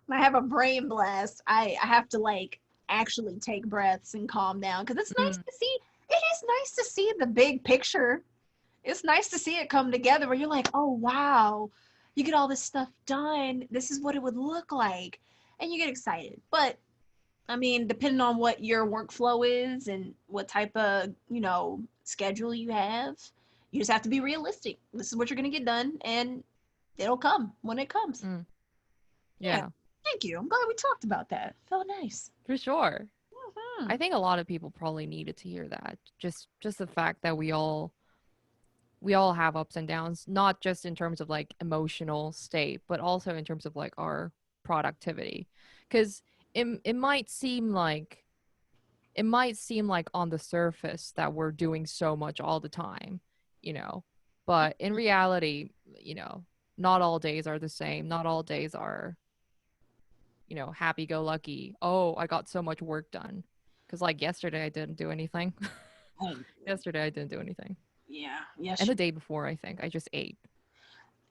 I have a brain blast, I have to like actually take breaths and calm down, because it's nice Mm, to see. It is nice to see the big picture. It's nice to see it come together where you're like, oh wow, you get all this stuff done. This is what it would look like. And you get excited. But I mean, depending on what your workflow is and what type of, schedule you have, you just have to be realistic. This is what you're going to get done, and it'll come when it comes. mm, Yeah. yeah, Thank you. I'm glad we talked about that. Felt nice. for sure. Mhm. I think a lot of people probably needed to hear that. Just the fact that we all have ups and downs, not just in terms of like emotional state, but also in terms of like our productivity. Because it might seem like on the surface that we're doing so much all the time, you know, but in reality, not all days are the same. Not all days are, happy go lucky. Oh, I got so much work done. Because like yesterday, I didn't do anything. Hey, Yesterday, I didn't do anything. yeah. Yes. And the day before, I think I just ate.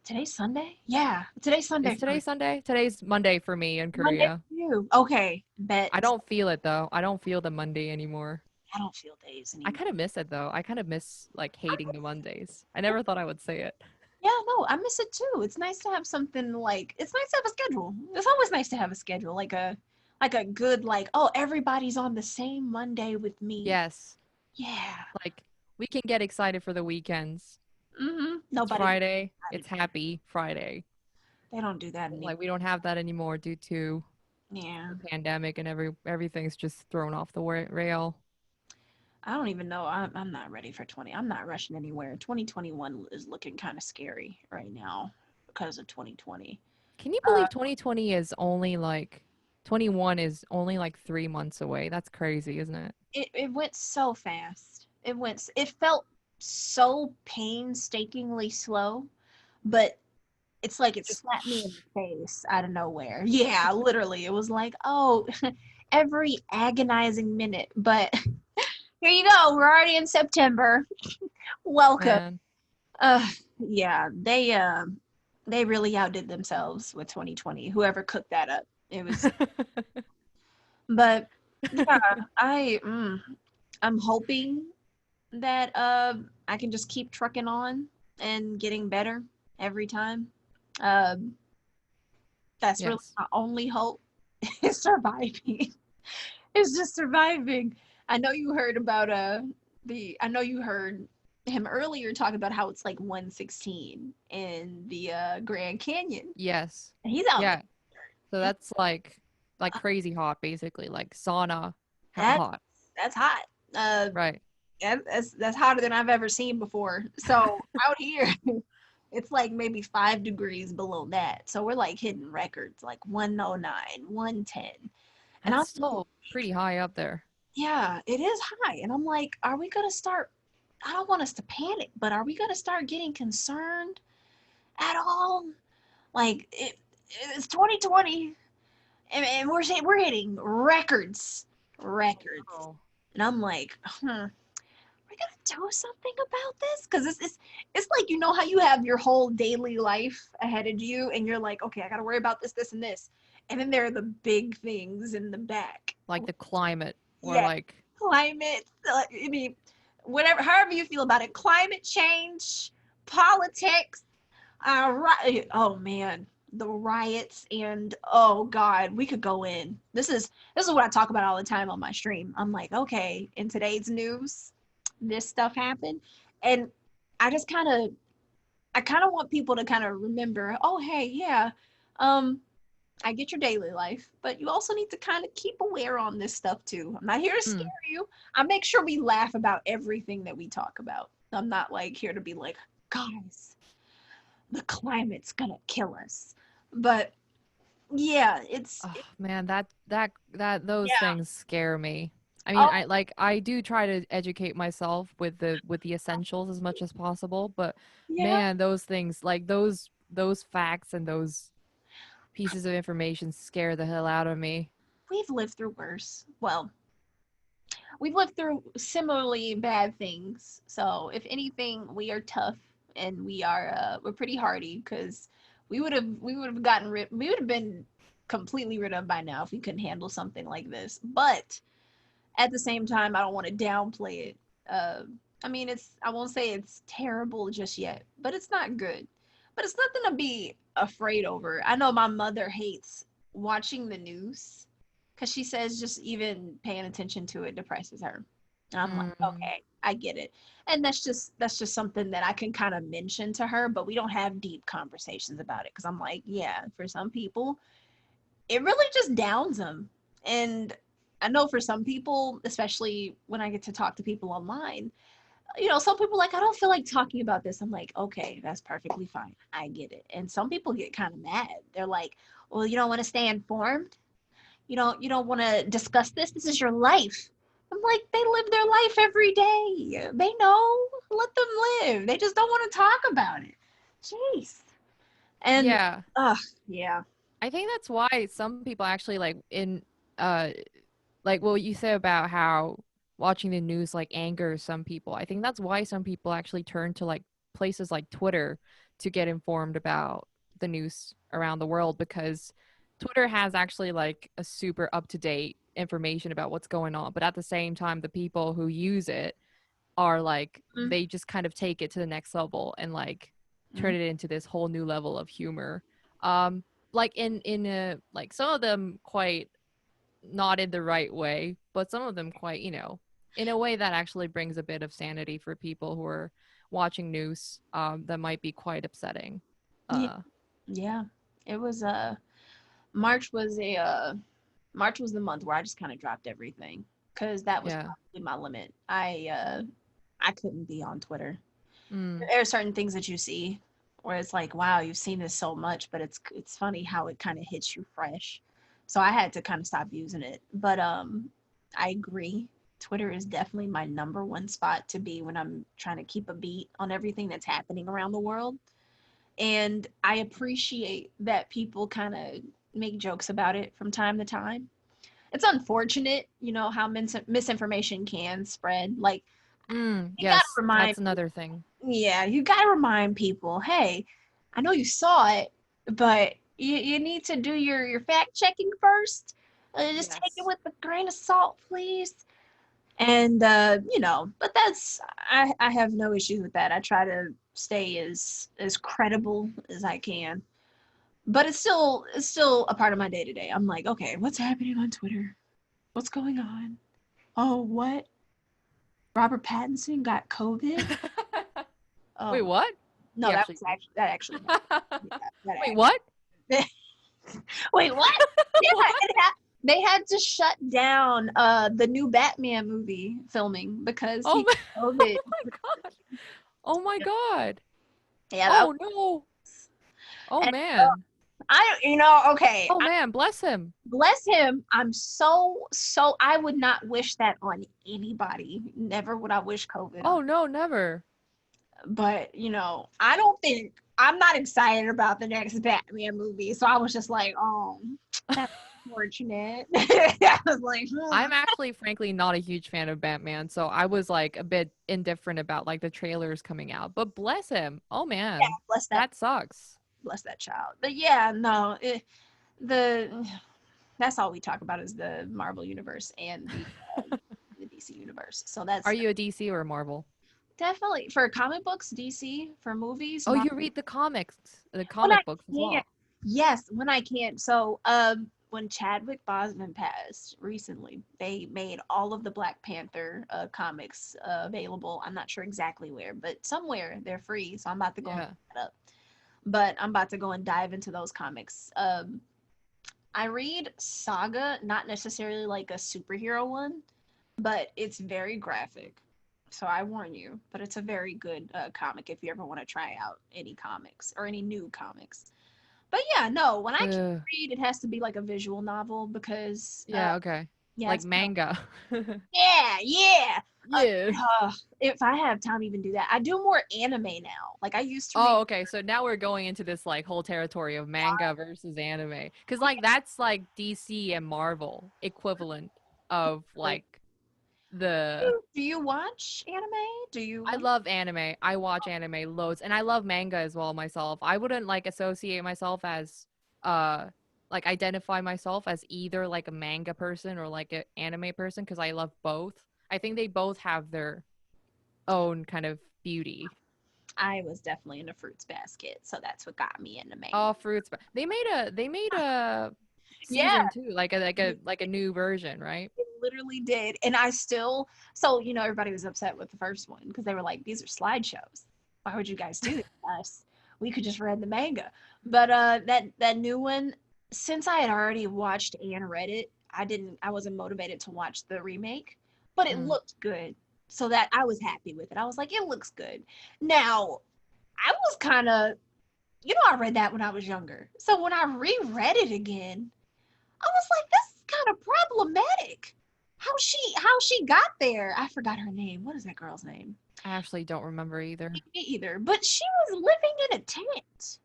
Today's Sunday? Yeah. Today's Sunday Is for today me. Sunday? Today's Monday for me in Monday Korea. for you. Okay. Bet. I don't feel it though. I don't feel the Monday anymore. I don't feel days I anymore. kind of miss it though. I kind of miss like hating the Mondays. I never thought I would say it. Yeah, no, I miss it too. It's nice to have something, like, it's nice to have a schedule. It's always nice to have a schedule, like a good, like, oh, everybody's on the same Monday with me. Yes. Yeah. Like we can get excited for the weekends. It's Nobody gets Friday. excited. It's happy Friday. They don't do that anymore. Like we don't have that anymore due to Yeah. the pandemic and everything's just thrown off the rail. I don't even know. I'm not ready for 20. I'm not rushing anywhere. 2021 is looking kind of scary right now because of 2020. Can you Uh, believe 2020 is only like 21 is only like 3 months away? That's crazy, isn't it? it went so fast. It felt so painstakingly slow, but it's like it Just slapped me in the face out of nowhere. Yeah, literally. It was like, oh, every agonizing minute. But here you go. We're already in September. Welcome. man. Yeah, they really outdid themselves with 2020. Whoever cooked that up. It was, but yeah, I'm hoping that I can just keep trucking on and getting better every time. Um, that's really Yes. my only hope, is surviving. It's just surviving. I know you heard about I know you heard him earlier talk about how it's like 116 in the Grand Canyon. Yes. And he's out Yeah. there. So that's like crazy hot basically, like sauna That hot. that's hot. Uh Right. that's hotter than I've ever seen before. So out here it's like maybe 5 degrees below that. So we're like hitting records like 109, 110. And I'm That's still pretty high up there. yeah, it is high. And I'm like, are we gonna start I don't want us to panic, but are we going to start getting concerned at all? Like it's 2020 and we're hitting records. Oh. And I'm like, we're gonna do something about this because it's like, you know how you have your whole daily life ahead of you and you're like, okay, I gotta worry about this and this, and then there are the big things in the back, Like the climate, or yeah, like climate, I mean, whatever, however you feel about it, climate change, politics, oh man, the riots, and oh god, we could go in. This is what I talk about all the time on my stream. I'm like, okay, in today's news, this stuff happened, and I just kind of want people to kind of remember, oh hey, yeah, um I get your daily life, but you also need to kind of keep aware on this stuff too. I'm not here to scare you. I make sure we laugh about everything that we talk about. I'm not like here to be like, guys, the climate's gonna kill us. But yeah, oh man, those yeah. things scare me. I mean, Oh I do try to educate myself with the essentials as much as possible, but yeah, man, those things, like those facts and those pieces of information scare the hell out of me. we've lived through worse. Well, we've lived through similarly bad things. So if anything, we are tough and we're pretty hardy because we would have we would have been completely rid of by now if we couldn't handle something like this. But at the same time, I don't want to downplay it. Uh, I mean, I won't say it's terrible just yet, but it's not good. But it's nothing to be afraid over. I know my mother hates watching the news because she says just even paying attention to it depresses her. And I'm like, Mm, okay, I get it. And that's just something that I can kind of mention to her, but we don't have deep conversations about it because I'm like, yeah, for some people, it really just downs them. And I know for some people, especially when I get to talk to people online, some people are like, I don't feel like talking about this. I'm like, okay, that's perfectly fine. I get it. And some people get kind of mad. They're like, well, you don't want to stay informed? You don't want to discuss this? This is your life. I'm like, they live their life every day. They know. Let them live. They just don't want to talk about it. Jeez. And yeah. yeah. I think that's why some people actually uh like what you say about how watching the news like angers some people. I think that's why some people actually turn to like places like Twitter to get informed about the news around the world, because Twitter has actually like a super up to date information about what's going on. But at the same time, the people who use it are like, they just kind of take it to the next level and like Mm-hmm. turn it into this whole new level of humor. Um, like in a, like some of them quite not in the right way, but some of them quite, in a way that actually brings a bit of sanity for people who are watching news that might be quite upsetting. Yeah. Uh, Yeah. It was March was a March was the month where I just kind of dropped everything because that was yeah. probably my limit. I couldn't be on Twitter. Mm, There are certain things that you see where it's like, wow, you've seen this so much, but it's funny how it kind of hits you fresh. So I had to kind of stop using it. But I agree. Twitter is definitely my number one spot to be when I'm trying to keep a beat on everything that's happening around the world. And I appreciate that people kind of make jokes about it from time to time. It's unfortunate, how misinformation can spread. Like, you gotta yes, remind, that's another thing. yeah, you gotta remind people, hey, I know you saw it, but you need to do your fact checking first. Just take it Yes. with a grain of salt, please. And but I have no issues with that. I try to stay as credible as I can, but it's still a part of my day to day. I'm like, okay, what's happening on Twitter? What's going on? Oh, what? Robert Pattinson got COVID? Wait, Oh what? no, He actually did. that actually happened. Yeah, that Wait, actually. what? Wait, what? Yeah, they had to shut down the new Batman movie filming because Oh he my, got oh COVID. my god. Oh my god. Yeah, that Oh no. Oh and man. Okay. Oh man, bless him. Bless him. I'm I would not wish that on anybody. Never would I wish COVID Oh on. no, never. But, I don't think I'm not excited about the next Batman movie. So I was just like, oh, that's unfortunate. I was like, I'm actually frankly not a huge fan of Batman, so I was like a bit indifferent about like the trailers coming out. But bless him. Oh man. bless That sucks. that child. But yeah, no, the that's all we talk about is the Marvel universe and the DC universe. So that's Are you a DC or a Marvel? definitely for comic books, DC. For movies, Oh, you Marvel. read the comics, the When I comic books as can. well. Yes, when I can. So, when Chadwick Boseman passed recently, they made all of the Black Panther comics available. I'm not sure exactly where, but somewhere they're free. So I'm about to go and Yeah. look that up. But I'm about to go and dive into those comics. I read Saga, not necessarily like a superhero one, but it's very graphic. So I warn you, but it's a very good comic if you ever want to try out any comics or any new comics. But yeah, no, when I can Ugh. read, it has to be like a visual novel because Yeah, okay. yeah, Like manga. yeah. Yeah. If I have time to even do that, I do more anime now. Like I used to read. Oh, okay. So now we're going into this like whole territory of manga versus anime. Cause like that's like DC and Marvel equivalent of like the Do you watch anime? Do I you? love anime. I watch anime loads and I love manga as well myself. I wouldn't like associate myself as like identify myself as either like a manga person or like an anime person because I love both. I think they both have their own kind of beauty. I was definitely into Fruits Basket, so that's what got me into manga. Oh, they made a Yeah, season two, like a new version, right? it literally did. And I still, so everybody was upset with the first one because they were like, these are slideshows. Why would you guys do this to us? We could just read the manga. But that new one, since I had already watched and read it, I wasn't motivated to watch the remake, but it Mm. looked good. So that I was happy with it. I was like, it looks good. Now, I was kind of, I read that when I was younger. So when I reread it again, I was like, this is kind of problematic. How she got there? I forgot her name. What is that girl's name? I actually don't remember either. Me either. But she was living in a tent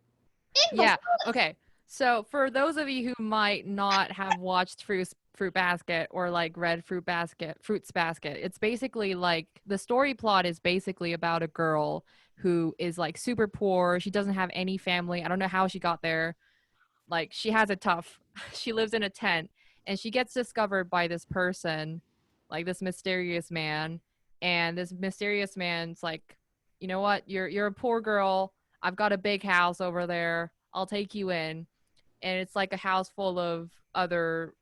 in the Yeah. woods. Okay. So for those of you who might not have watched Fruit Basket or like read Fruits Basket, it's basically like the story plot is basically about a girl who is like super poor. She doesn't have any family. I don't know how she got there. Like she has it tough. She lives in a tent and she gets discovered by this person, like this mysterious man, and this mysterious man's like, "You know what? You're a poor girl. I've got a big house over there. I'll take you in." And it's like a house full of other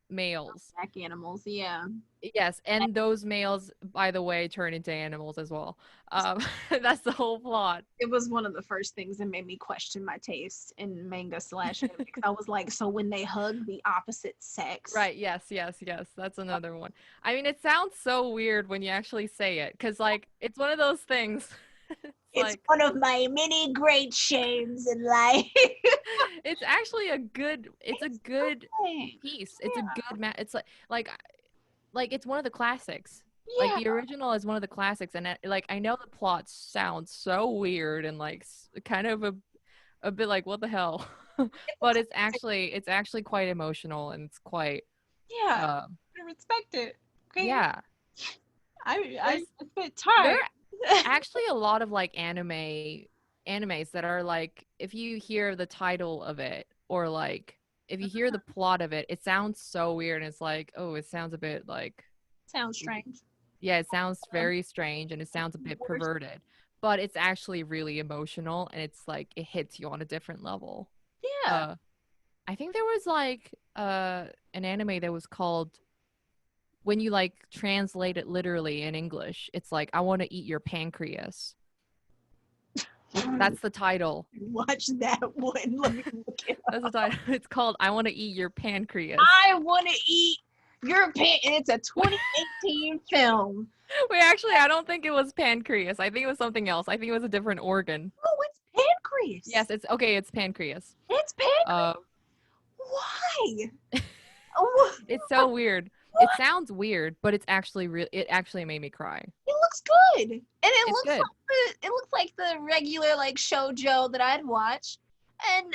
males. Pack animals, yeah. Yes, and those males, by the way, turn into animals as well. That's the whole plot. It was one of the first things that made me question my taste in manga slash anime because I was like, so when they hug the opposite sex, Right, yes, yes, yes. That's another one. I mean, it sounds so weird when you actually say it, because, like, it's one of those things. It's it's like, one of my many great shames in life. it's actually it's a good piece. It's a Yeah, good it's like, it's one of the classics. Like, yeah. the original is one of the classics, and, like, I know the plot sounds so weird and, like, kind of a bit like, what the hell? But it's actually quite emotional, and it's quite, Yeah, um, I respect it. Okay, yeah. I There's spent there time. are actually a lot of like animes that are like if you hear the title of it or like if you hear the plot of it, it sounds so weird and it's like, oh, it sounds a bit like Sounds strange. yeah, it sounds very strange and it sounds a bit Worst. perverted. But it's actually really emotional and it's like it hits you on a different level. Yeah. Uh I think there was like an anime that was called when you like translate it literally in English, it's like I want to eat your pancreas. That's the title. Watch that one. Let me look it That's the up. title. It's called I want to eat your pancreas. I want to eat your pan. And it's a 2018 film. Wait, actually, I don't think it was pancreas. I think it was something else. I think it was a different organ. Oh, it's pancreas. Yes, it's okay. It's pancreas. It's pancreas. Why? Oh, It's so weird. It sounds weird, but it's actually real. It actually made me cry. it looks good, and It's good. it looks like the regular like shoujo that I'd watch, and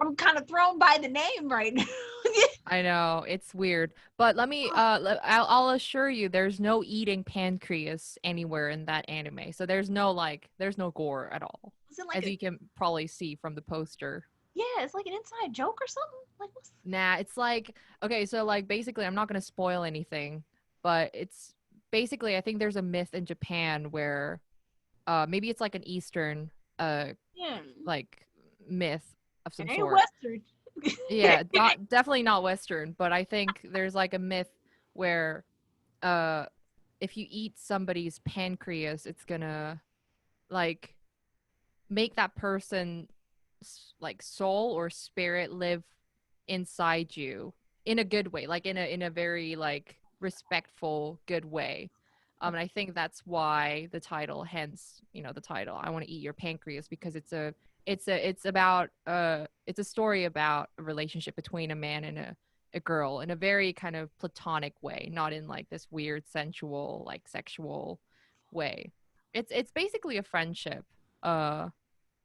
I'm kind of thrown by the name right now. I know it's weird, but let me. I'll assure you, there's no eating pancreas anywhere in that anime. So there's no gore at all, Is it like as you can probably see from the poster. yeah, it's like an inside joke or something. Like what's Nah, it's like, okay, so like basically I'm not gonna spoil anything, but it's basically, I think there's a myth in Japan where maybe it's like an Eastern yeah, like myth of some it ain't sort. Western. Yeah, definitely not Western, but I think there's like a myth where if you eat somebody's pancreas, it's gonna like make that person like soul or spirit live inside you in a good way, like in a very like respectful good way. And I think that's why the title, hence the title, I want to eat your pancreas, because it's about it's a story about a relationship between a man and a girl in a very kind of platonic way, not in like this weird sensual like sexual way. It's basically a friendship,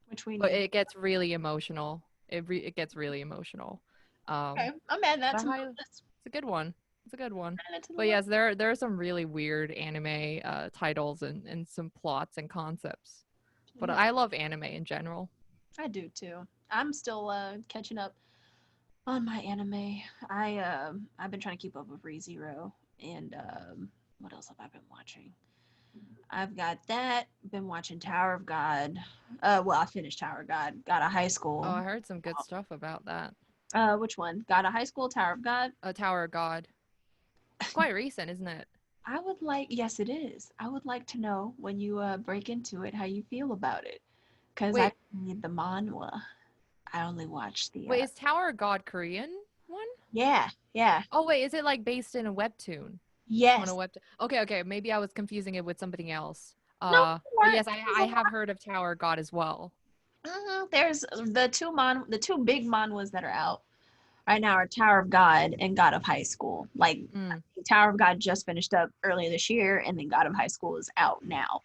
Which we but need. it gets really emotional. It gets really emotional. Okay, I'm adding that But to my it's list. a good one. It's a good one. Add it to the But list. yes, there are some really weird anime titles and some plots and concepts. But Yeah, I love anime in general. I do too. I'm still catching up on my anime. I've been trying to keep up with ReZero and what else have I been watching? I've got that. Been watching Tower of God. Well, I finished Tower of God. Got a high Oh, school. I heard some good stuff about that. Which one? Got a high school. Tower of God. A Tower of God. It's quite recent, isn't it? I would like. Yes, it is. I would like to know when you break into it how you feel about it, because I Wait, read the manhwa. I only watched the. wait, is Tower of God Korean one? Yeah, yeah, Oh wait, is it like based in a webtoon? On a yes. webtoon. Okay. Maybe I was confusing it with something else. No, you But weren't. yes, I have heard of Tower of God as well. There's the two big manhwas that are out right now are Tower of God and God of High School. Like Mm. Tower of God just finished up earlier this year, and then God of High School is out now.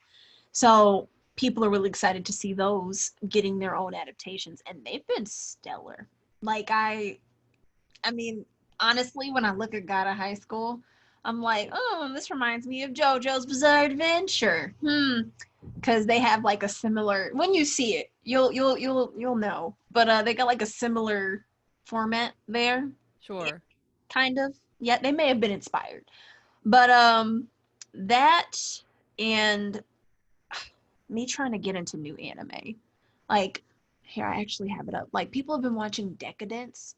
So people are really excited to see those getting their own adaptations, and they've been stellar. Like I mean, honestly, when I look at God of High School, I'm like, oh, this reminds me of JoJo's Bizarre Adventure. Because they have like a similar. When you see it, you'll know. But they got like a similar format there, Sure. kind of. Yeah, they may have been inspired, but that and me trying to get into new anime, like here I actually have it up. Like people have been watching Decadence.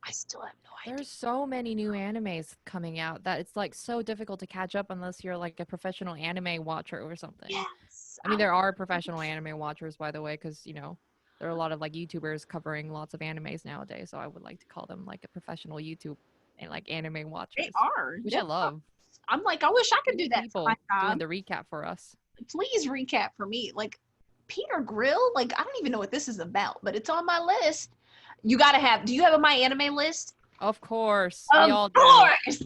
I still have no idea. There's so many new animes coming out that it's like so difficult to catch up unless you're like a professional anime watcher or something. Yes, I mean, there are professional anime watchers, by the way, because there are a lot of like YouTubers covering lots of animes nowadays. So I would like to call them like a professional YouTube and like anime they watchers, are. which I love. I'm like, I wish I could We do need that for my people doing job. the recap for us. Please recap for me. Like Peter Grill, like I don't even know what this is about, but it's on my list. You gotta have. Do you have a My Anime list? Of course, we Of all do. course.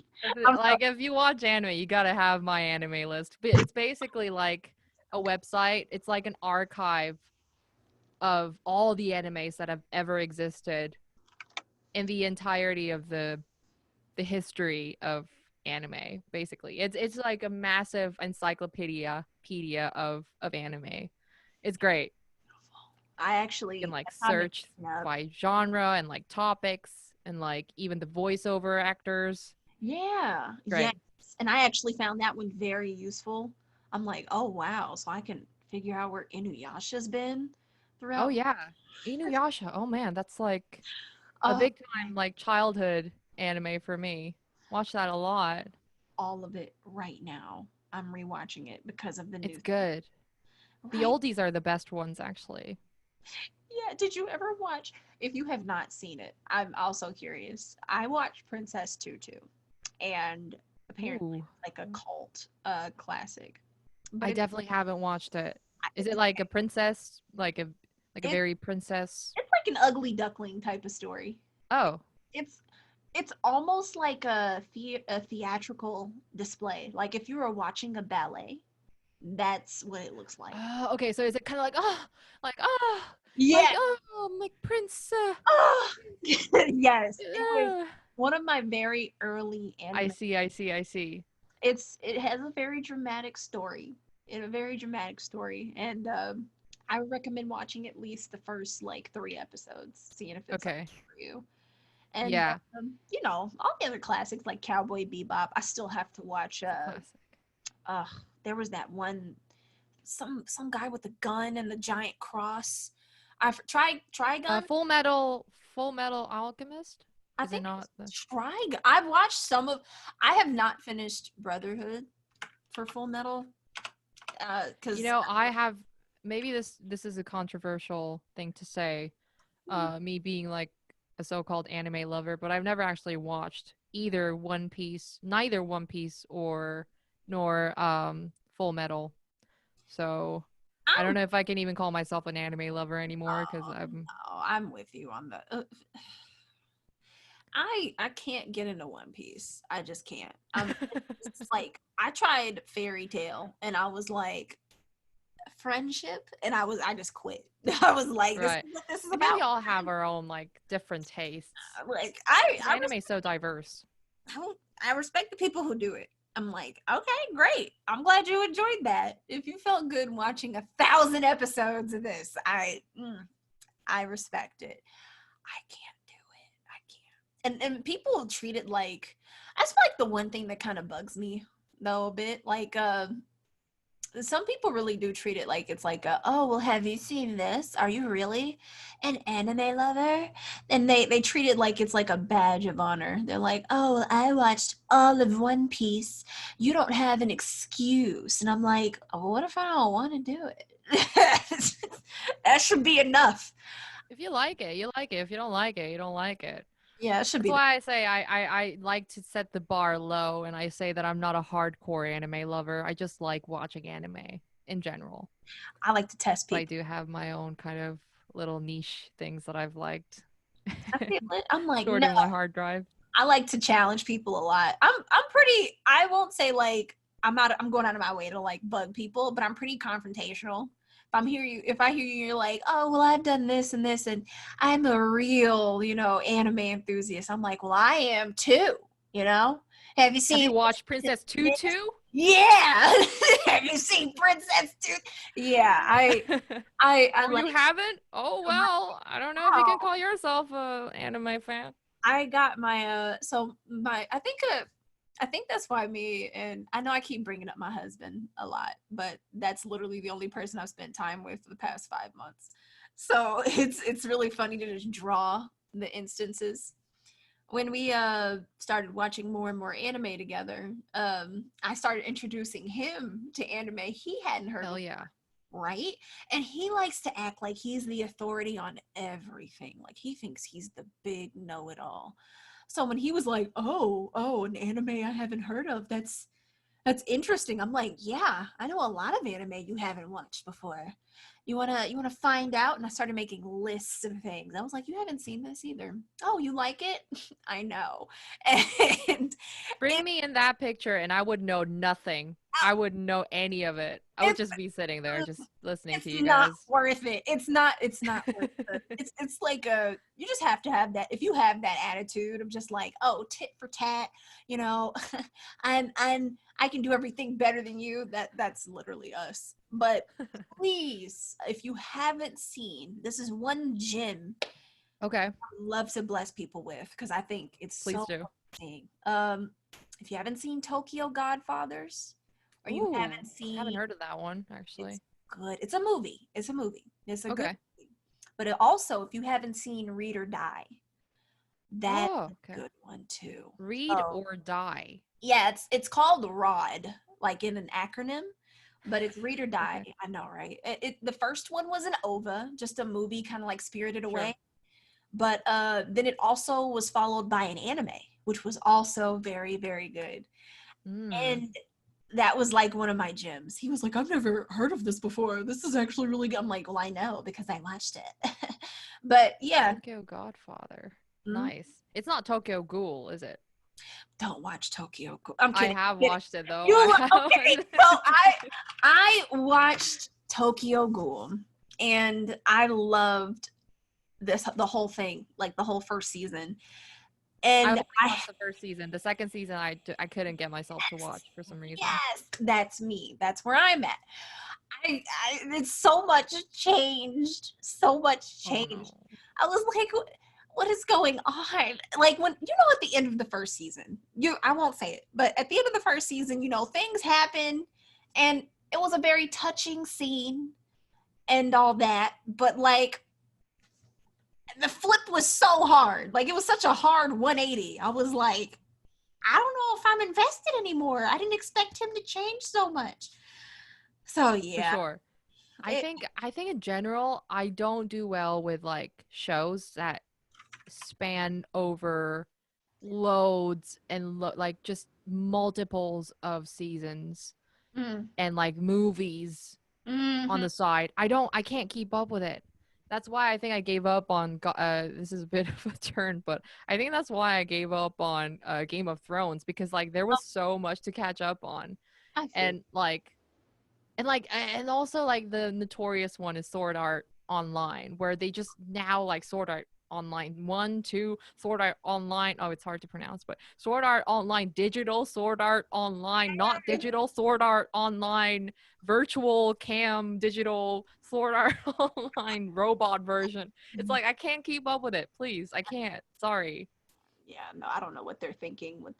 I'm Like if you watch anime, you gotta have my anime list. But it's basically like a website. It's like an archive of all the animes that have ever existed in the entirety of the history of anime. Basically, it's like a massive encyclopedia of anime. It's great. I You can actually like I found it. search Yeah. by genre and like topics and like even the voiceover actors. Yeah. Yes. Great. And I actually found that one very useful. I'm like, oh wow, so I can figure out where Inuyasha's been Oh throughout. yeah, Inuyasha. Oh man, that's like a Oh big time like childhood anime for me. Watch that a lot. all of it right now. I'm rewatching it because of the It's new good. The right. oldies are the best ones actually. Yeah, did you ever watch? If you have not seen it, I'm also curious. I watched Princess Tutu, and apparently Ooh. it's like a cult classic. But I if you, definitely haven't watched it. Is it like a princess, like a It, very princess? it's like an ugly duckling type of story. Oh. It's it's almost like a theatrical display. Like if you were watching a ballet, that's what it looks like. Oh, okay. So is it kind of like like Yeah. like Prince? Oh, yes. It was Uh, one of my very early I anime. see. I see. I see. It has a very dramatic story. A very dramatic story, and I would recommend watching at least the first like 3 episodes, seeing if it's something Okay. for you. And Yeah. all the other classics like Cowboy Bebop, I still have to watch. It's a classic. Uh, there was that one, some guy with a gun and the giant cross. Trigun. Full Metal Alchemist. I Is it think not it's the? Trigun. I've watched some of. I have not finished Brotherhood for Full Metal. Because I have maybe this is a controversial thing to say, me being like a so-called anime lover, but I've never actually watched either neither One Piece or nor Full Metal. So I don't I'm know if I can even call myself an anime lover anymore because oh, I'm no, I'm with you on the. I can't get into One Piece. I just can't. It's like I tried Fairy Tale and I was like friendship and I just quit. I was like, this is right. what this is I think we about. all have our own like different tastes. Like 'Cause anime is so diverse. I respect the people who do it. I'm like, okay, great. I'm glad you enjoyed that. If you felt good watching 1,000 episodes of this, I respect it. I can't do it. I can't. And people treat it like, that's like the one thing that kind of bugs me though a bit. Like some people really do treat it like it's like oh well, have you seen this? Are you really an anime lover? And they treat it like it's like a badge of honor. They're like, oh well, I watched all of One Piece, you don't have an excuse. And I'm like, oh, what if I don't want to do it? That should be enough. If you like it, you like it. If you don't like it, you don't like it. Yeah, it should That's be. why I say I like to set the bar low, and I say that I'm not a hardcore anime lover. I just like watching anime in general. I like to test But I people. do have my own kind of little niche things that I've liked I feel it. I'm like, stored no. in my hard drive. I like to challenge people a lot. I'm pretty. I won't say like I'm going out of my way to like bug people, but I'm pretty confrontational. If I hear you, you're like, oh well, I've done this and this, and I'm a real, anime enthusiast. I'm like, well, I am too. You know, have you Have seen you watched Princess this? Tutu? Yeah. Have you seen Princess Tutu? Yeah, I Oh, like. you haven't? Oh I'm like, well, I don't know if you oh, can call yourself a anime fan. I got my so my I think that's why me, and I know I keep bringing up my husband a lot, but that's literally the only person I've spent time with for the past 5 months. So it's really funny to just draw the instances. When we started watching more and more anime together, I started introducing him to anime he hadn't heard Hell of, yeah. right? And he likes to act like he's the authority on everything. Like he thinks he's the big know-it-all. So when he was like, "Oh, an anime I haven't heard of. That's interesting." I'm like, "Yeah, I know a lot of anime you haven't watched before. You wanna find out?" And I started making lists of things. I was like, "You haven't seen this either. Oh, you like it? I know." And Bring it, me in that picture and I would know nothing. I wouldn't know any of it. I would it's just be sitting there just listening it's to you not guys. worth it. It's not worth it. It's like you just have to have that. If you have that attitude of just like, oh, tit for tat, you know, I can do everything better than you. That's literally us. But please, if you haven't seen, this is one gem Okay, I love to bless people with because I think it's please so do. amazing. If you haven't seen Tokyo Godfathers, or you Ooh, haven't haven't seen, heard of that one it's actually. good. It's a movie. It's a movie. It's a good Okay. movie. But it also, if you haven't seen Read or Die, that's Oh, a okay. good one too. Read So or die. yeah, it's called ROD, like in an acronym, but it's Read or Die. Okay. I know, right? The first one was an OVA, just a movie, kind of like Spirited Sure. Away. But then it also was followed by an anime, which was also very, very good. Mm. And that was like one of my gems. He was like, I've never heard of this before. This is actually really good. I'm like, well, I know because I watched it. But yeah. Tokyo Godfather. Mm-hmm. Nice. It's not Tokyo Ghoul, is it? Don't watch Tokyo Ghoul. I'm I kidding. have watched it though. Okay, so I watched Tokyo Ghoul and I loved the whole thing, like the whole first season. And I only watched the first season. The second season, I couldn't get myself to watch for some reason. Yes, that's me. That's where I'm at. It's so much changed. So much changed. Oh, no. I was like, what is going on? Like when, at the end of the first season, I won't say it, but at the end of the first season, things happen and it was a very touching scene and all that. But like, the flip was so hard. Like it was such a hard 180. I was like, I don't know if I'm invested anymore. I didn't expect him to change so much. So yeah. For sure. I think in general, I don't do well with like shows that span over loads and like just multiples of seasons and like movies on the side. I can't keep up with it. That's why I think I gave up on this is a bit of a turn, but I think that's why I gave up on Game of Thrones, because like there was so much to catch up on. And also like the notorious one is Sword Art Online, where they just now like Sword Art Online 1, 2, Sword Art Online. Oh, it's hard to pronounce, but Sword Art Online Digital, Sword Art Online not digital, Sword Art Online virtual cam digital, Sword Art Online robot version. It's like I can't keep up with it. Please, I can't. Sorry. Yeah, no, I don't know what they're thinking with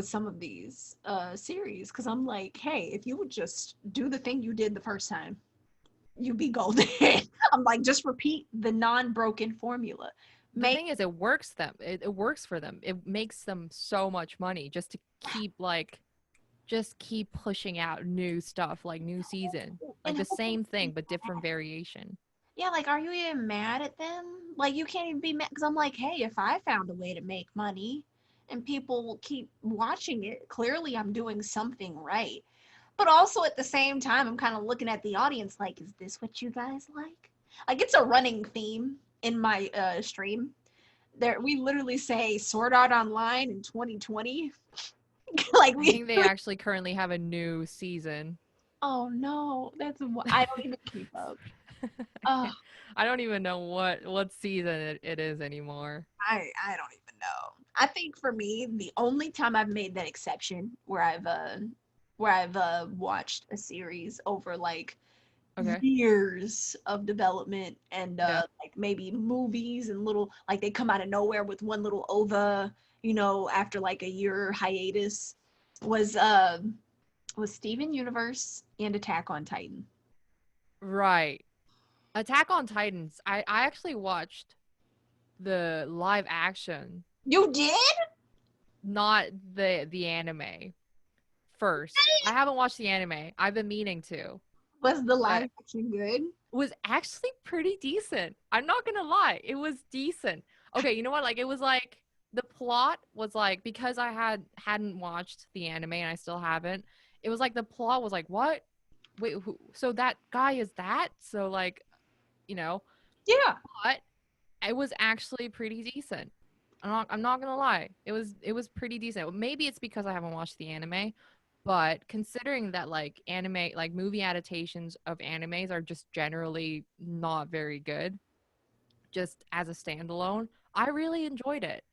some of these series, because I'm like, hey, if you would just do the thing you did the first time, you'd be golden. I'm like, just repeat the non-broken formula. The thing is, it works it works for them. It makes them so much money just to keep pushing out new stuff, like new season, like the same thing but different variation. Yeah, like, are you even mad at them? Like, you can't even be mad, because I'm like, hey, if I found a way to make money and people keep watching it, clearly I'm doing something right. But also at the same time, I'm kind of looking at the audience like, is this what you guys like? Like, it's a running theme in my stream. We literally say Sword Art Online in 2020. Like I think they actually currently have a new season. Oh no, I don't even keep up. I don't even know what season it is anymore. I don't even know. I think for me, the only time I've made that exception where I've watched a series over like years of development and like maybe movies and little, like they come out of nowhere with one little OVA, after like a year hiatus, was Steven Universe and Attack on Titan. Right. Attack on Titans. I actually watched the live action. You did? Not the anime first. I haven't watched the anime. I've been meaning to. Was the live action good? Was actually pretty decent. I'm not gonna lie. It was decent. Okay, you know what? Like it was like the plot was like, because I hadn't watched the anime and I still haven't. It was like the plot was like, what? Wait, so that guy is that? So like, yeah. But it was actually pretty decent. I'm not gonna lie. It was pretty decent. Maybe it's because I haven't watched the anime, but considering that like anime, like movie adaptations of animes are just generally not very good, just as a standalone, I really enjoyed it.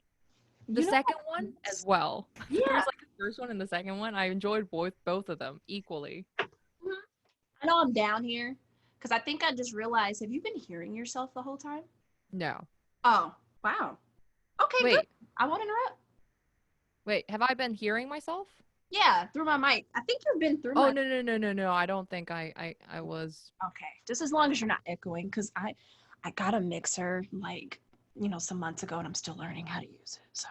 The second one as well. Yeah. There was like the first one and the second one. I enjoyed both of them equally. I know I'm down here because I think I just realized, have you been hearing yourself the whole time? No. Oh, wow. Okay, wait. Good. I won't interrupt. Wait, have I been hearing myself? Yeah, through my mic. I think you've been through my... Oh, no. I don't think I was. Okay, just as long as you're not echoing, because I got a mixer, like, some months ago, and I'm still learning how to use it. So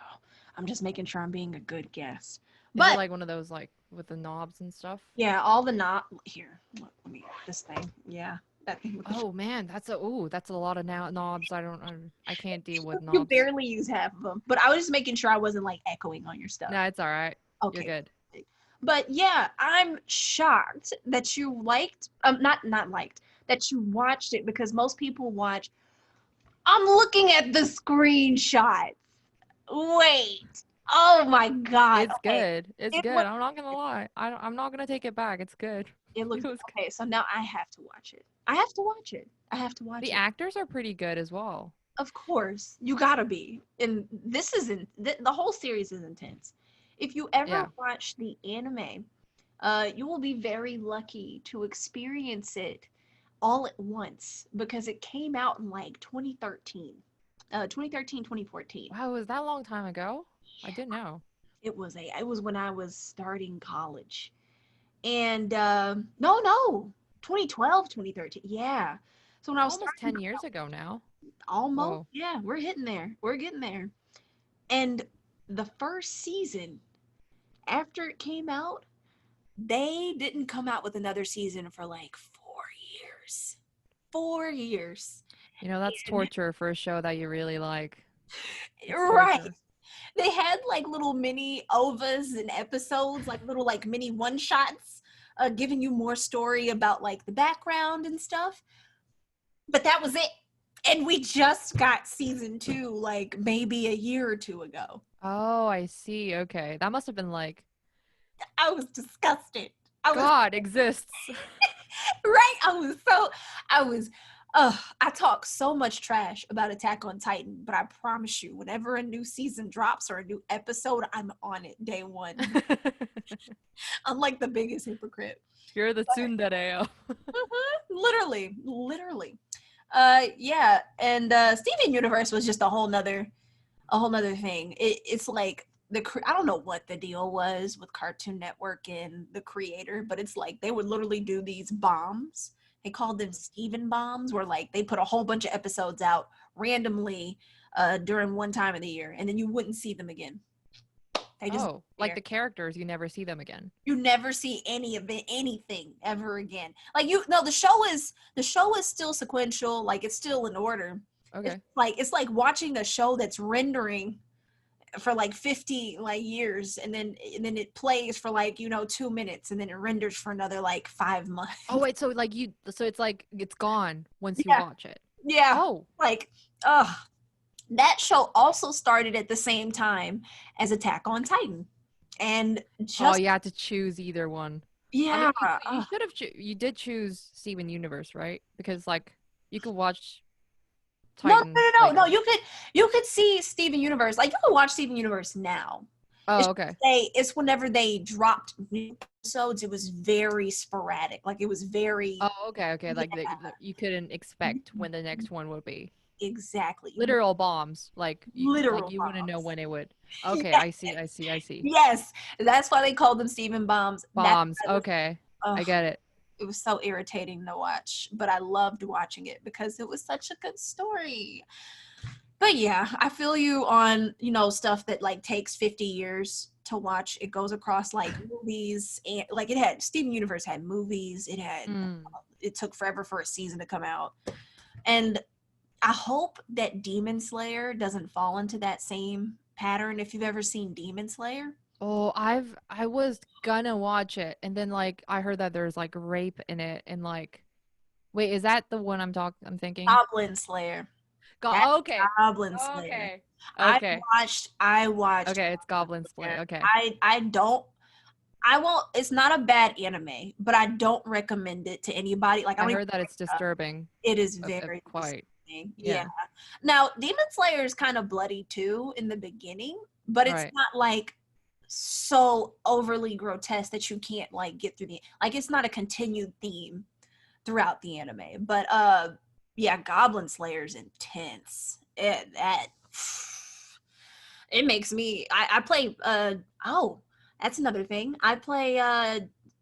I'm just making sure I'm being a good guest. But, is it like one of those, like, with the knobs and stuff? Yeah, all the knobs. Here, let me, this thing. Yeah. That thing man, that's a lot of knobs. I can't deal with knobs. You barely use half of them. But I was just making sure I wasn't like echoing on your stuff. No, it's all right. Okay. You're good. But yeah, I'm shocked that you liked, not liked, that you watched it because most people watch. I'm looking at the screenshots. Wait. Oh my God. It's Okay. good. It's It good. looks, I'm not gonna lie. I'm not gonna take it back. It's good. it looks, It was good. okay. So now I have to watch it. I have to watch it. I have to The watch it. actors are pretty good as well. Of course, you gotta be. And this isn't, the whole series is intense. If you ever Yeah. watch the anime, you will be very lucky to experience it all at once because it came out in like 2013. 2013, 2014. Wow, was that a long time ago? I didn't know. It was when I was starting college. And no, 2012, 2013. Yeah. So when I was Almost starting 10 years ago now. almost, Whoa. yeah, we're hitting there. We're getting there. And the first season after it came out, they didn't come out with another season for like 4 years. 4 years. You know, that's And, torture for a show that you really like. It's right. torture. They had like little mini ovas and episodes, like little like mini one shots, giving you more story about like the background and stuff. But that was it. And we just got season 2 like maybe a year or two ago. Oh, I see. Okay. That must have been like, I was disgusted. I was God exists. right. I was I talk so much trash about Attack on Titan, but I promise you, whenever a new season drops or a new episode, I'm on it day one. I'm like the biggest hypocrite. You're the tsundere. Literally. Yeah, and Steven Universe was just a whole nother thing. It's like I don't know what the deal was with Cartoon Network and the creator, but it's like they would literally do these bombs. They called them Steven bombs, where like they put a whole bunch of episodes out randomly during one time of the year, and then you wouldn't see them again. They just Oh, like the characters, you never see them again. you never see any of it, anything ever again. Like the show is still sequential, like it's still in order. Okay. It's like watching a show that's rendering for like 50 like years and then it plays for like 2 minutes and then it renders for another like 5 months. Oh, wait, so like so it's like it's gone once you Yeah. watch it. Yeah. Oh. Like that show also started at the same time as Attack on Titan. And just You had to choose either one. yeah. I mean, you should have you did choose Steven Universe, right? Because like you could watch Titan. No. You could see Steven Universe. Like you can watch Steven Universe now. Oh, okay. It's whenever they dropped new episodes, it was very sporadic. Like it was very Oh, okay. Like yeah. you couldn't expect when the next one would be. Exactly. Literal bombs. Like you wouldn't know when it would. Okay, Yeah. I see. Yes, that's why they called them Steven bombs. Bombs. Okay. I get it. It was so irritating to watch, but I loved watching it because it was such a good story. But yeah, I feel you on, stuff that like takes 50 years to watch. It goes across like movies and like Steven Universe had movies. It took forever for a season to come out. And I hope that Demon Slayer doesn't fall into that same pattern. If you've ever seen Demon Slayer. Oh, I was gonna watch it, and then like I heard that there's like rape in it, and like, wait, is that the one I'm thinking? Goblin Slayer. Okay. Goblin Slayer. Okay. I watched. Okay, it's Goblin Slayer. Okay. I won't. It's not a bad anime, but I don't recommend it to anybody. Like I heard that it's disturbing. It is very quite. Yeah. Now, Demon Slayer is kind of bloody too in the beginning, but it's not like so overly grotesque that you can't like get through it's not a continued theme throughout the anime. But yeah, Goblin Slayer is intense. It makes me I play that's another thing. I play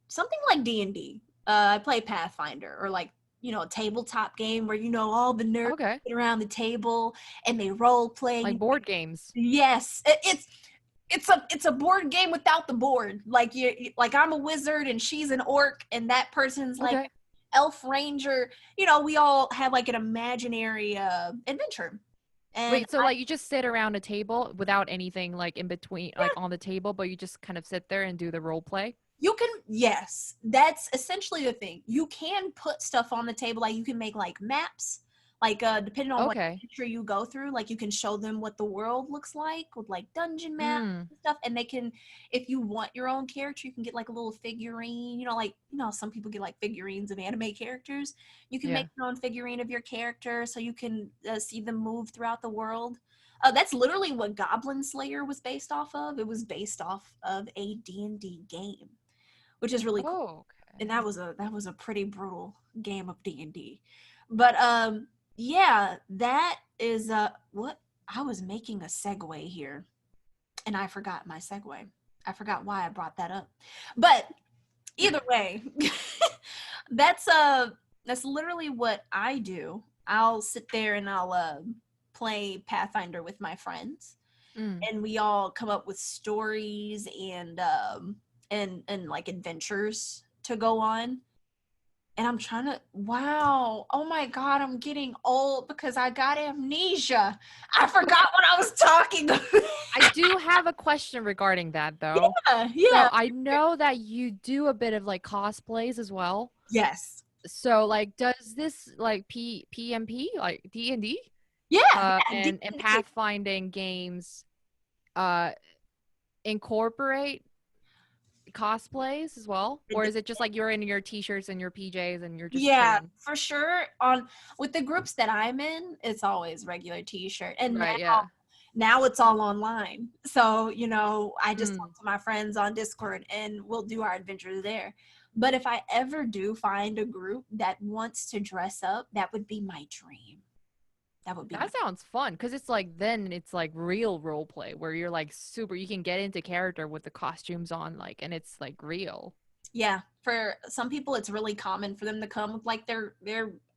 something like D&D. I play Pathfinder or like a tabletop game where all the nerds sit around the table and they role play like board games. Yes, it's a board game without the board. Like like I'm a wizard and she's an orc and that person's like elf ranger. We all have like an imaginary adventure. And wait, so like you just sit around a table without anything like in between, like on the table, but you just kind of sit there and do the role play? You can, yes, that's essentially the thing. You can put stuff on the table, like you can make like maps, like depending on what Okay. adventure you go through, like you can show them what the world looks like with like dungeon maps Mm, and stuff. And they can, if you want your own character, you can get like a little figurine, like, some people get like figurines of anime characters. You can yeah. make your own figurine of your character so you can see them move throughout the world. That's literally what Goblin Slayer was based off of. It was based off of a D&D game, which is really cool. Oh, And okay. that was a pretty brutal game of D&D. But yeah, that is what I was making a segue here and I forgot my segue. I forgot why I brought that up. But either way, that's that's literally what I do. I'll sit there and I'll play Pathfinder with my friends, Mm. and we all come up with stories and like adventures to go on. And I'm trying to, wow, oh my God, I'm getting old because I got amnesia. I forgot what I was talking about. I do have a question regarding that though. Yeah, So yeah. I know that you do a bit of like cosplays as well. Yes. So like does this like PMP like D&D Yeah, yeah. and D&D. pathfinding games uh incorporate cosplays as well? Or is it just like you're in your t-shirts and your PJs and you're just Yeah, chilling? for sure. On with the groups that I'm in, it's always regular t-shirt. And Right, yeah. now it's all online. So, I just Mm. talk to my friends on Discord and we'll do our adventures there. But if I ever do find a group that wants to dress up, that would be my dream. That would be my That sounds fun because it's like then it's like real role play where you're like super you can get into character with the costumes on like and it's like real. Yeah, for some people it's really common for them to come with like their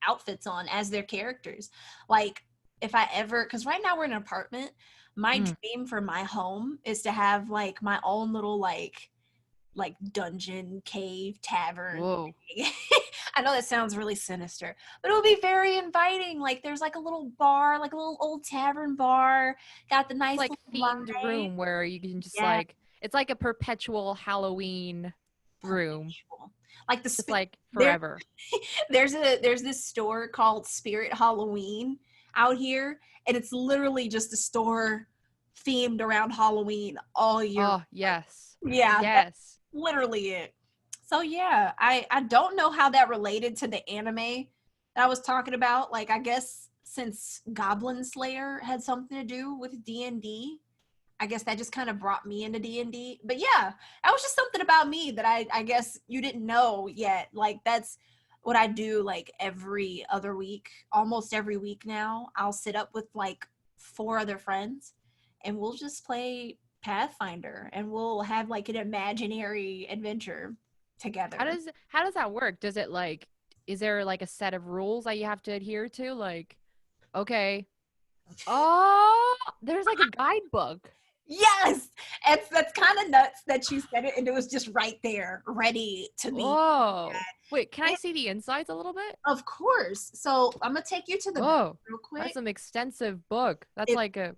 outfits on as their characters. Like if I ever, because right now we're in an apartment, my Mm. dream for my home is to have like my own little like dungeon, cave, tavern. Whoa. I know that sounds really sinister, but it would be very inviting. Like there's like a little bar, like a little old tavern bar, got the It's nice like little themed light. room where you can just Yeah, like it's like a perpetual Halloween room. perpetual. Like Just like there forever. there's this store called Spirit Halloween out here, and it's literally just a store themed around Halloween all year. Oh, yes. Yeah, that's Yes. literally it. So yeah, I don't know how that related to the anime that I was talking about. Like I guess since Goblin Slayer had something to do with D&D, I guess that just kind of brought me into D&D. But yeah, that was just something about me that I guess you didn't know yet. Like that's what I do like every other week, almost every week now. I'll sit up with like 4 other friends and we'll just play Pathfinder and we'll have like an imaginary adventure together. How does that work? Does it like is there like a set of rules that you have to adhere to? Like, okay. Oh, there's like a guidebook. Yes, that's kind of nuts that you said it and it was just right there, ready to be. Oh. Wait, can I see the insides a little bit? Of course. So I'm gonna take you to the back Whoa. real That's quick. some extensive book. That's It it's like a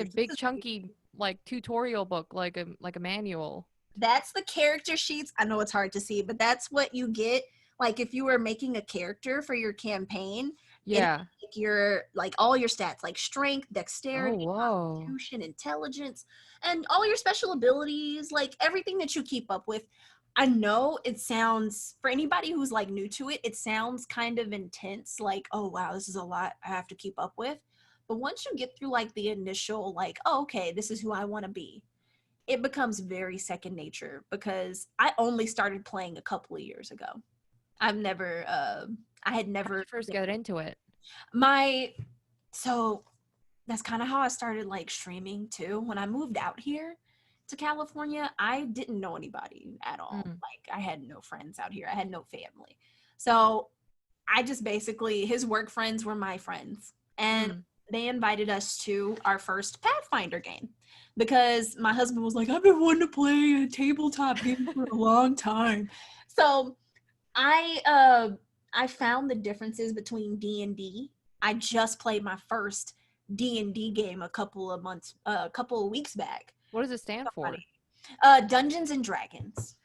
huge. big chunky like tutorial book, like a manual. That's the character sheets. I know it's hard to see, but that's what you get. Like if you were making a character for your campaign, it Yeah. like your like all your stats, like strength, Oh, dexterity, whoa. constitution, intelligence, and all your special abilities, like everything that you keep up with. I know it sounds for anybody who's like new to it, it sounds kind of intense, like, oh wow, this is a lot I have to keep up with. But once you get through like the initial, like, oh, okay, this is who I want to be, it becomes very second nature because I only started playing a couple of years ago. I've never, I had How'd never you first get into it? my, so that's kind of how I started like streaming too. When I moved out here to California, I didn't know anybody at all. Mm. Like I had no friends out here. I had no family. So I just basically, his work friends were my friends. And Mm. they invited us to our first Pathfinder game because my husband was like, I've been wanting to play a tabletop game for a long time. So I found the differences between D&D. I just played my first D&D game a couple of weeks back. What does it stand So funny. for? Dungeons and Dragons.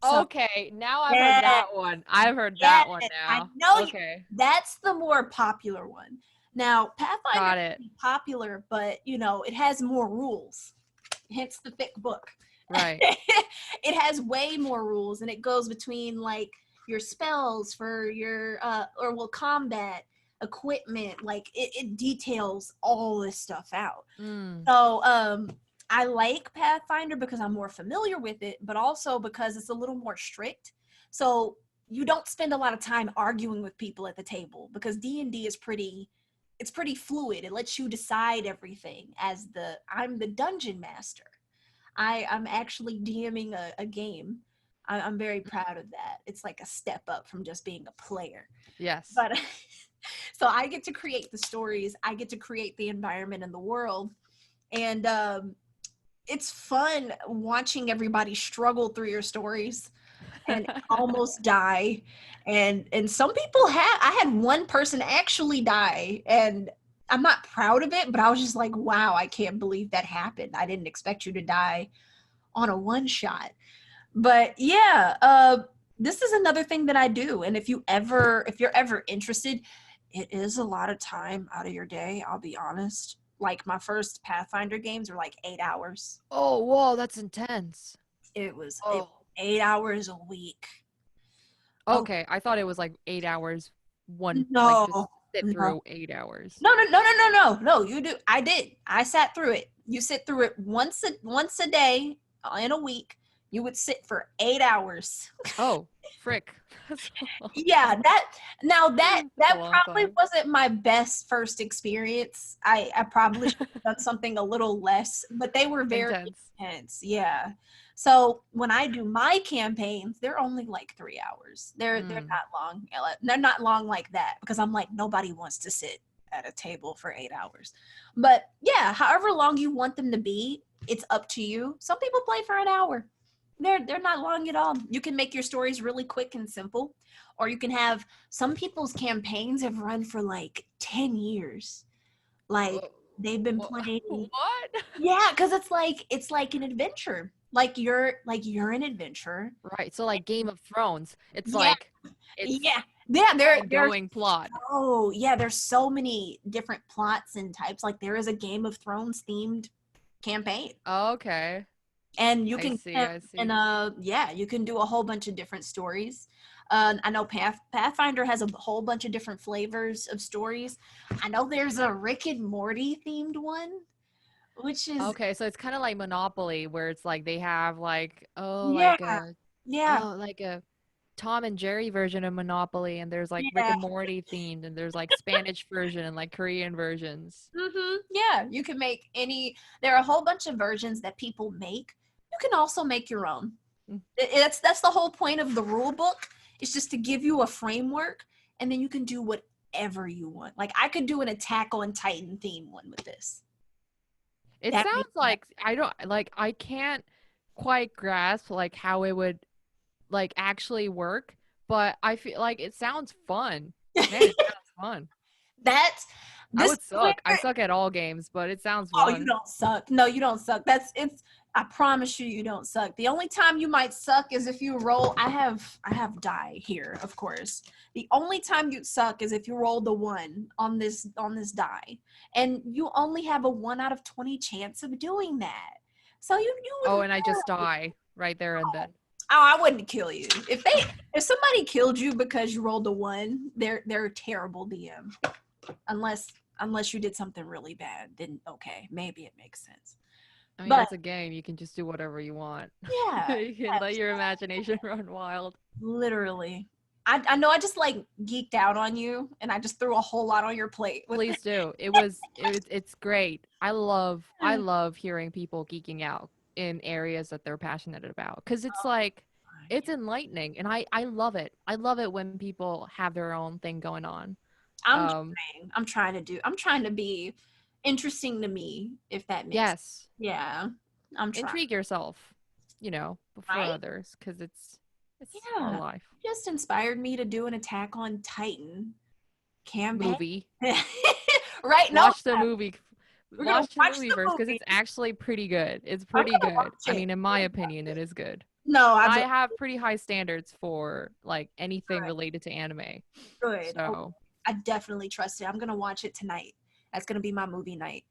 So Okay, now I've heard yeah, that one. I've heard yeah, that one I now. know you. Okay, That's the more popular one. Now, Pathfinder got it. is popular, but it has more rules. Hence the thick book. Right. It has way more rules, and it goes between like your spells for your combat equipment. Like it details all this stuff out. Mm. So I like Pathfinder because I'm more familiar with it, but also because it's a little more strict. So you don't spend a lot of time arguing with people at the table, because D&D is pretty fluid. It lets you decide everything. I'm the dungeon master. I'm actually DMing a game. I'm very proud of that. It's like a step up from just being a player. Yes. But so I get to create the stories. I get to create the environment and the world. And it's fun watching everybody struggle through your stories and almost die. And some people I had one person actually die, and I'm not proud of it, but I was just like, wow, I can't believe that happened. I didn't expect you to die on a one shot. But yeah, this is another thing that I do. And if you're ever interested, it is a lot of time out of your day, I'll be honest. Like my first Pathfinder games were like 8 hours. Oh, whoa, that's intense. It was Oh. 8 hours a week. Okay, I thought it was like 8 hours. Like just sit through 8 hours. No. You do. I did. I sat through it. You sit through it once a day in a week. You would sit for 8 hours. Oh, frick. Yeah, that probably time. wasn't my best first experience. I probably should have done something a little less, but they were very intense. Yeah. So when I do my campaigns, they're only like 3 hours. They're not long. They're not long like that, because I'm like, nobody wants to sit at a table for 8 hours. But yeah, however long you want them to be, it's up to you. Some people play for an hour. They're not long at all. You can make your stories really quick and simple, or you can have some people's campaigns have run for like 10 years. Like they've been playing. What? Yeah, because it's like an adventure. Like you're an adventurer. Right. So like Game of Thrones. It's Yeah. like it's Yeah. They're going plot. Oh, yeah, there's so many different plots and types. Like there is a Game of Thrones themed campaign. Okay. And you can I see. And you can do a whole bunch of different stories. I know Pathfinder has a whole bunch of different flavors of stories. I know there's a Rick and Morty themed one, which is okay. So it's kind of like Monopoly, where it's like they have like like a Tom and Jerry version of Monopoly, and there's like Rick and Morty themed, and there's like Spanish version and like Korean versions. Yeah, you can make any. There are a whole bunch of versions that people make. You can also make your own. That's the whole point of the rule book. It's just to give you a framework, and then you can do whatever you want. Like I could do an Attack on Titan theme one with this. It sounds like I can't quite grasp like how it would like actually work, but I feel like it sounds fun. Man, it sounds fun. I would suck. I suck at all games, but it sounds fun. Oh, you don't suck. No, you don't suck. I promise you don't suck. The only time you might suck is if you roll. I have die here, of course. The only time you suck is if you roll the 1 on this die, and you only have a 1 out of 20 chance of doing that. So you would. Oh, and I just die right there and then. Oh, I wouldn't kill you. If somebody killed you because you rolled a 1, they're a terrible DM. Unless you did something really bad, then okay, maybe it makes sense. I mean, it's a game. You can just do whatever you want. Yeah. You can let your imagination run wild. Literally. I know I just like geeked out on you, and I just threw a whole lot on your plate. Please do. It's great. I love hearing people geeking out in areas that they're passionate about, because it's like it's enlightening, and I love it. I love it when people have their own thing going on. I'm trying to be interesting to me, if that makes sense. Yeah. I'm trying. Intrigue yourself, before others, because it's our life. Just inspired me to do an Attack on Titan campaign. Movie. Right? Watch the movie. Watch the movie first, because it's actually pretty good. It's pretty good. I mean, in my opinion, it is good. No, I have pretty high standards for like anything good. related to anime. Good. Oh, So I definitely trust it. I'm gonna watch it tonight. That's gonna be my movie night.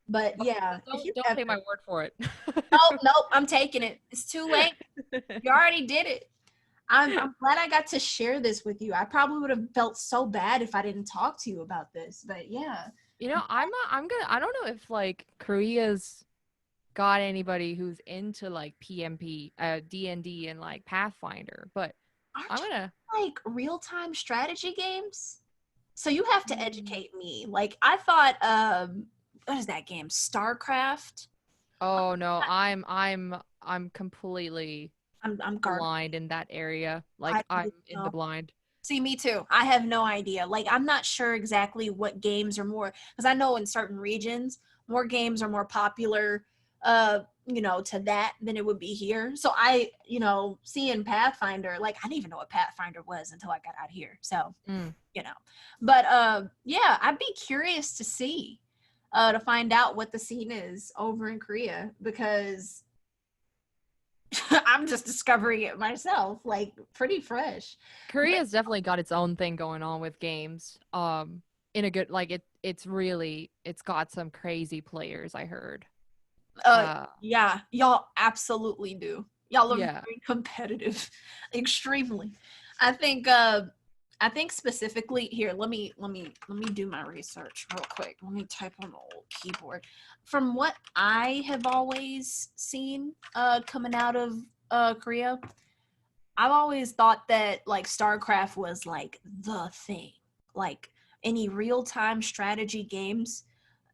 But yeah, if you don't ever, take my word for it. nope, I'm taking it. It's too late. You already did it. I'm glad I got to share this with you. I probably would have felt so bad if I didn't talk to you about this. But yeah. You know, I don't know if like Korea's got anybody who's into like PMP, D&D and like Pathfinder, but I'm Aren't gonna you like real-time strategy games? So you have to Mm. educate me. Like I thought what is that game? StarCraft? Oh no, I'm completely I'm garbage. blind in that area. I Like I'm don't in the know. blind. See, me too. I have no idea. Like, I'm not sure exactly what games are more, because I know in certain regions, more games are more popular, to that than it would be here. So seeing Pathfinder, like, I didn't even know what Pathfinder was until I got out here. So, Mm. you know, but yeah, I'd be curious to see, to find out what the scene is over in Korea because I'm just discovering it myself, like, pretty fresh. Korea's definitely got its own thing going on with games. In a good like it's got some crazy players, I heard. Uh, Uh yeah, y'all absolutely do. Y'all are yeah. very competitive, extremely. I think I think specifically here, let me do my research real quick. Let me type on the old keyboard. From what I have always seen coming out of Korea, I've always thought that like StarCraft was like the thing. Like any real-time strategy games,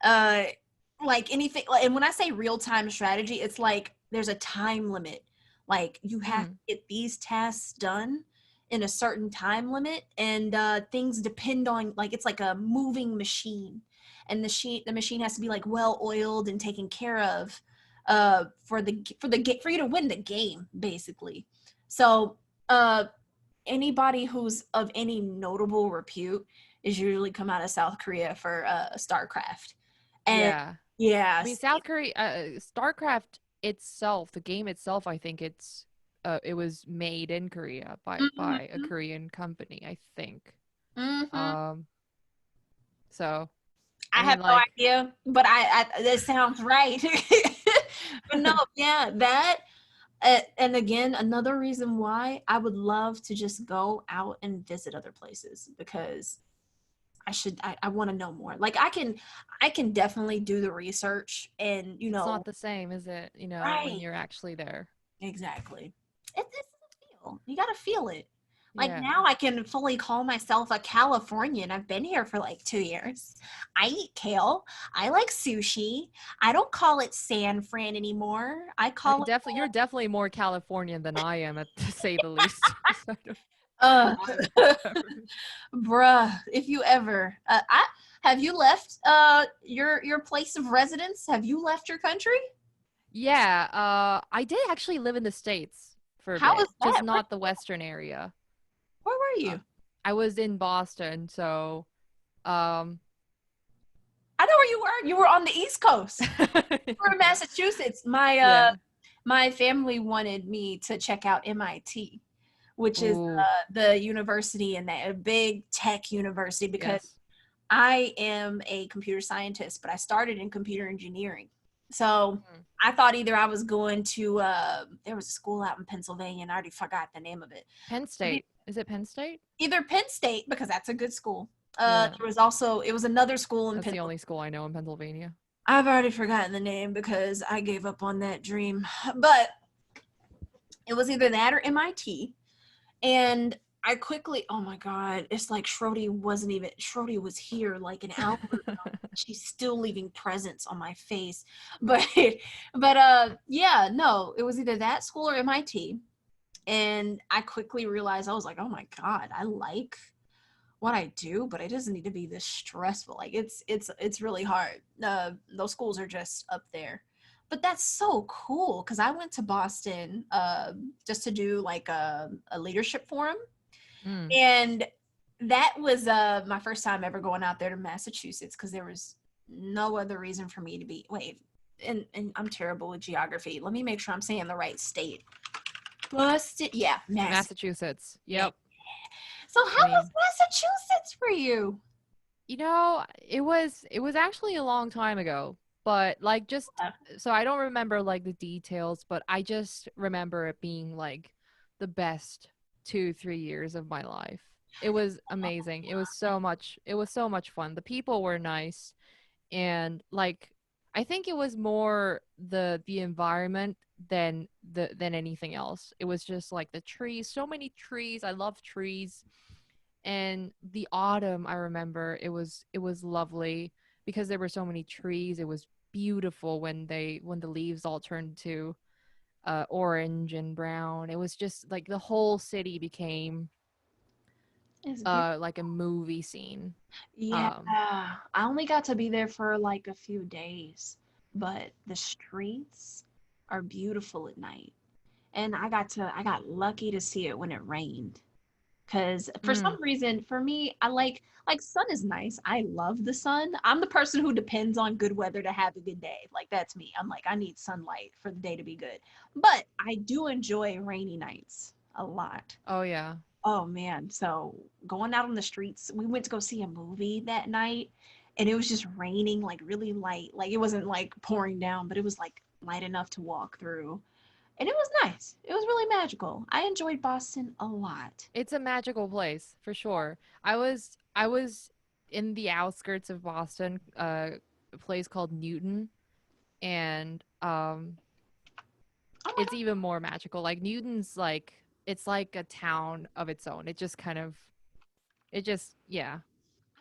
uh like anything, and when I say real-time strategy, it's like there's a time limit. Like you have to Mm. get these tasks done in a certain time limit, and things depend on, like, it's like a moving machine, and the machine has to be like well oiled and taken care of for you to win the game, basically. So uh anybody who's of any notable repute is usually come out of South Korea for StarCraft. And Yeah. yeah, I mean, South Korea, StarCraft itself, the game itself, I think it was made in Korea by a mm-hmm, Korean company, I think. mm-hmm. Um, so I I have mean, no like, idea, but I that sounds right. But no, yeah, that and again, another reason why I would love to just go out and visit other places because I want to know more. Like I can definitely do the research and it's not the same, is it? You know, when right, you're actually there. exactly. It's a feel. You got to feel it. Like Yeah. now I can fully call myself a Californian. I've been here for like 2 years. I eat kale. I like sushi. I don't call it San Fran anymore. I call it You're definitely more Californian than I am, to say the least. So uh I'm whatever. bruh, if you ever I have you left your place of residence? Have you left your country? Yeah, I did actually live in the States for a How was bit, just that? not the Western area. Where were Uh, you? I was in Boston, so um I know where you were. You were on the East Coast. You were in yeah. Massachusetts. My Yeah. my family wanted me to check out MIT, which is Ooh, the university and a big tech university because yes. I am a computer scientist, but I started in computer engineering. So Mm. I thought either I was going to there was a school out in Pennsylvania and I already forgot the name of it. Penn State. Is it Penn State? Either Penn State because that's a good school. Yeah. It was another school in That's the Pennsylvania. only school I know in Pennsylvania. I've already forgotten the name because I gave up on that dream. But it was either that or MIT. And I quickly, oh my God, it's like Schrody was here like an hour ago. She's still leaving presents on my face. But, yeah, no, it was either that school or MIT. And I quickly realized, I was like, oh my God, I like what I do, but it doesn't need to be this stressful. Like it's really hard. Those schools are just up there. But that's so cool because I went to Boston just to do like a leadership forum, Mm. and that was my first time ever going out there to Massachusetts because there was no other reason for me to be. Wait, and I'm terrible with geography. Let me make sure I'm saying the right state. Busted. Yeah, Massachusetts. Yep. So how I mean, was Massachusetts for you? it was actually a long time ago, but like just so I don't remember like the details, but I just remember it being like the best 2-3 years of my life. It was amazing. It was so much fun. The people were nice, and like I think it was more the environment than anything else. It was just like the trees, so many trees. I love trees. And the autumn, I remember it was lovely because there were so many trees. It was beautiful when the leaves all turned to orange and brown. It was just like the whole city became It's like a movie scene. Yeah, um I only got to be there for like a few days, but the streets are beautiful at night. And I got lucky to see it when it rained. Cause for mm, some reason, for me, I like sun is nice. I love the sun. I'm the person who depends on good weather to have a good day. Like that's me. I'm like, I need sunlight for the day to be good. But I do enjoy rainy nights a lot. oh yeah. Oh man, so going out on the streets, we went to go see a movie that night and it was just raining like really light. Like it wasn't like pouring down, but it was like light enough to walk through. And it was nice. It was really magical. I enjoyed Boston a lot. It's a magical place for sure. I was in the outskirts of Boston, a place called Newton, and Oh my it's even more magical. Like Newton's like it's like a town of its own. It just kind of it just yeah.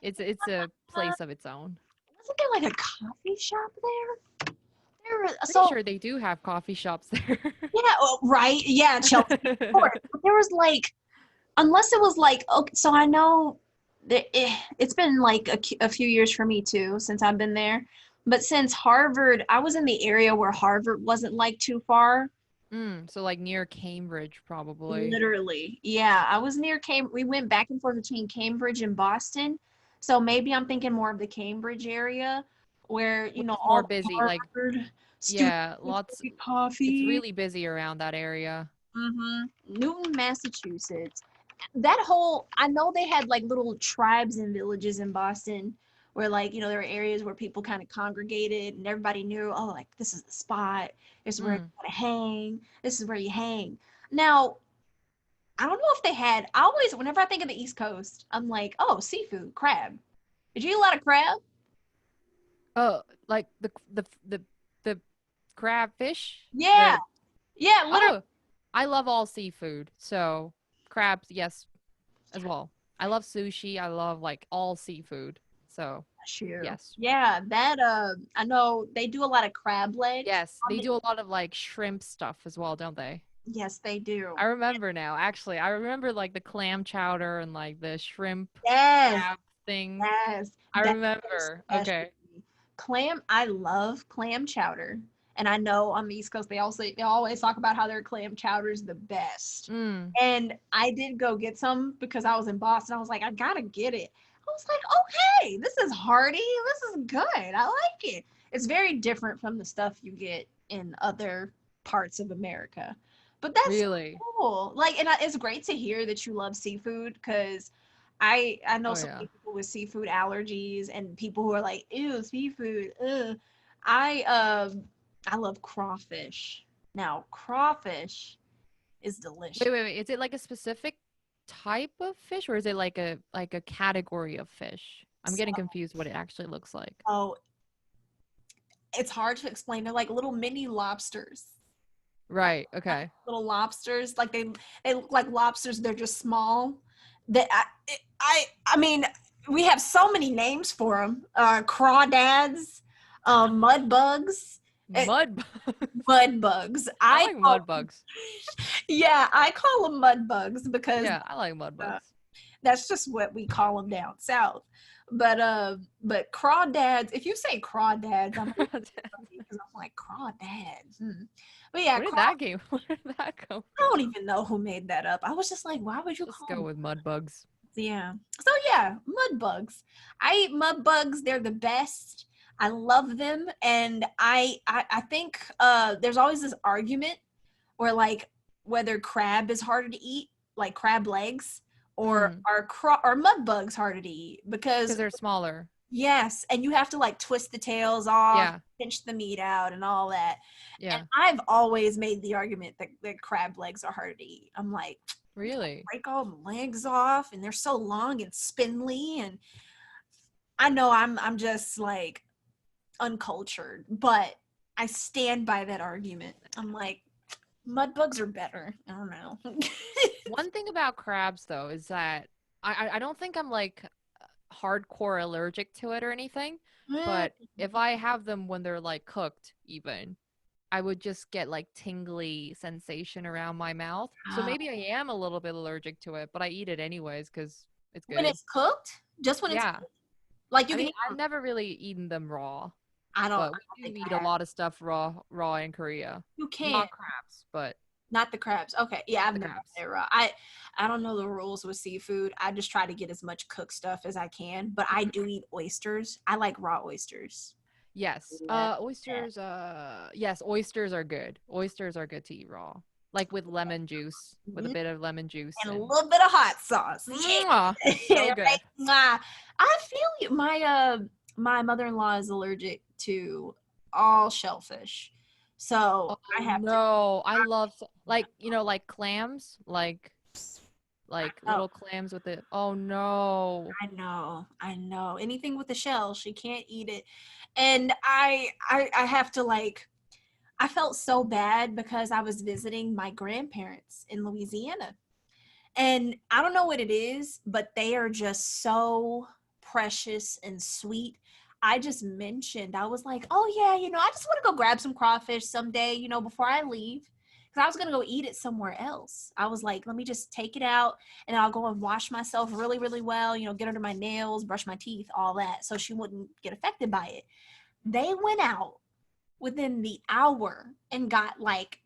It's a God. place of its own. Wasn't there like a coffee shop there? Pretty So sure they do have coffee shops there. yeah, oh, right. Yeah, Chelsea. Of course. But there was like unless it was like okay, so I know that it's been like a few years for me too since I've been there. But since Harvard, I was in the area where Harvard wasn't like too far. So like near Cambridge probably. Literally, yeah, I was near Cambridge. We went back and forth between Cambridge and Boston. So maybe I'm thinking more of the Cambridge area where, Which is more all the busy. Like Harvard students yeah, lots get it's coffee. really busy around that area. Newton, Massachusetts. That whole, I know they had like little tribes and villages in Boston where like, there were areas where people kind of congregated and everybody knew, oh, like this is the spot. This is where you Mm. gotta hang. This is where you hang. Now, I don't know if they had, I always, whenever I think of the East Coast, I'm like, oh, seafood, crab. Did you eat a lot of crab? Oh, like the crab fish? Yeah. The Yeah, literally. Oh, I love all seafood. So, crabs, yes, as well. I love sushi. I love like all seafood. So, Shoot. yes. Yeah, that I know they do a lot of crab legs. Yes, they do a lot of like shrimp stuff as well, don't they? Yes, they do. I remember now. Actually, I remember like the clam chowder and like the shrimp Yes, crab thing. yes. I That is remember. Okay. specialty. Clam, I love clam chowder. And I know on the East Coast they always talk about how their clam chowder is the best. Mm, And I did go get some because I was in Boston. I was like, I gotta get it. I was like, okay, this is hearty. This is good. I like it. It's very different from the stuff you get in other parts of America. But that's really? cool. Like, and it's great to hear that you love seafood because I know Oh so yeah. many people with seafood allergies and people who are like, ew, seafood. Ugh. I love crawfish. Now, crawfish is delicious. Wait. Is it like a specific type of fish or is it like a category of fish? I'm So, getting confused what it actually looks like. oh, it's hard to explain. They're like little mini lobsters. Right. Okay. Little lobsters. Like they look like lobsters. They're just small. That I mean, we have so many names for them. Crawdads, mud bugs, Mud bugs. mud bugs. I like mud bugs. Yeah, I call them mud bugs because Yeah, I like mud uh, bugs. that's just what we call them down south. But crawdads. If you say crawdads, I'm like, because I'm like crawdads. But yeah, Where did that game? Where did that come I from? don't even know who made that up. I was just like, why would you Just call go them? with mud bugs. Yeah. So yeah, mud bugs. I eat mud bugs. They're the best. I love them, and I think there's always this argument where like whether crab is harder to eat, like crab legs, or are mud bugs harder to eat because they're smaller. Yes, and you have to like twist the tails off, Yeah. pinch the meat out, and all that. Yeah. And I've always made the argument that crab legs are hard to eat. I'm like, Really? break all the legs off, and they're so long and spindly, and I know I'm just like uncultured, but I stand by that argument. I'm like, mud bugs are better. I don't know. One thing about crabs though is that I don't think I'm like hardcore allergic to it or anything, but if I have them when they're like cooked even, I would just get like tingly sensation around my mouth. So maybe I am a little bit allergic to it, but I eat it anyways because it's good. When it's cooked, just when it's cooked? Like I mean, I've never really eaten them raw. I don't We do eat a lot of stuff raw in Korea. You can. Not crabs, but not the crabs. Okay, yeah, I've never had it raw. I don't know the rules with seafood. I just try to get as much cooked stuff as I can, but I do eat oysters. I like raw oysters. Yes. Oysters. Yes, oysters are good. Oysters are good to eat raw, like with lemon juice, with a bit of lemon juice and a little bit of hot sauce. So good. I feel you. My mother-in-law is allergic to all shellfish, so I have to. I love like like clams, like little clams with it. Oh no. I know. Anything with the shell, she can't eat it. And I have to like, I felt so bad because I was visiting my grandparents in Louisiana. And I don't know what it is, but they are just so precious and sweet. I just mentioned, I was like, oh yeah, I just want to go grab some crawfish someday, before I leave. Because I was going to go eat it somewhere else. I was like, let me just take it out and I'll go and wash myself really, really well, get under my nails, brush my teeth, all that. So she wouldn't get affected by it. They went out within the hour and got like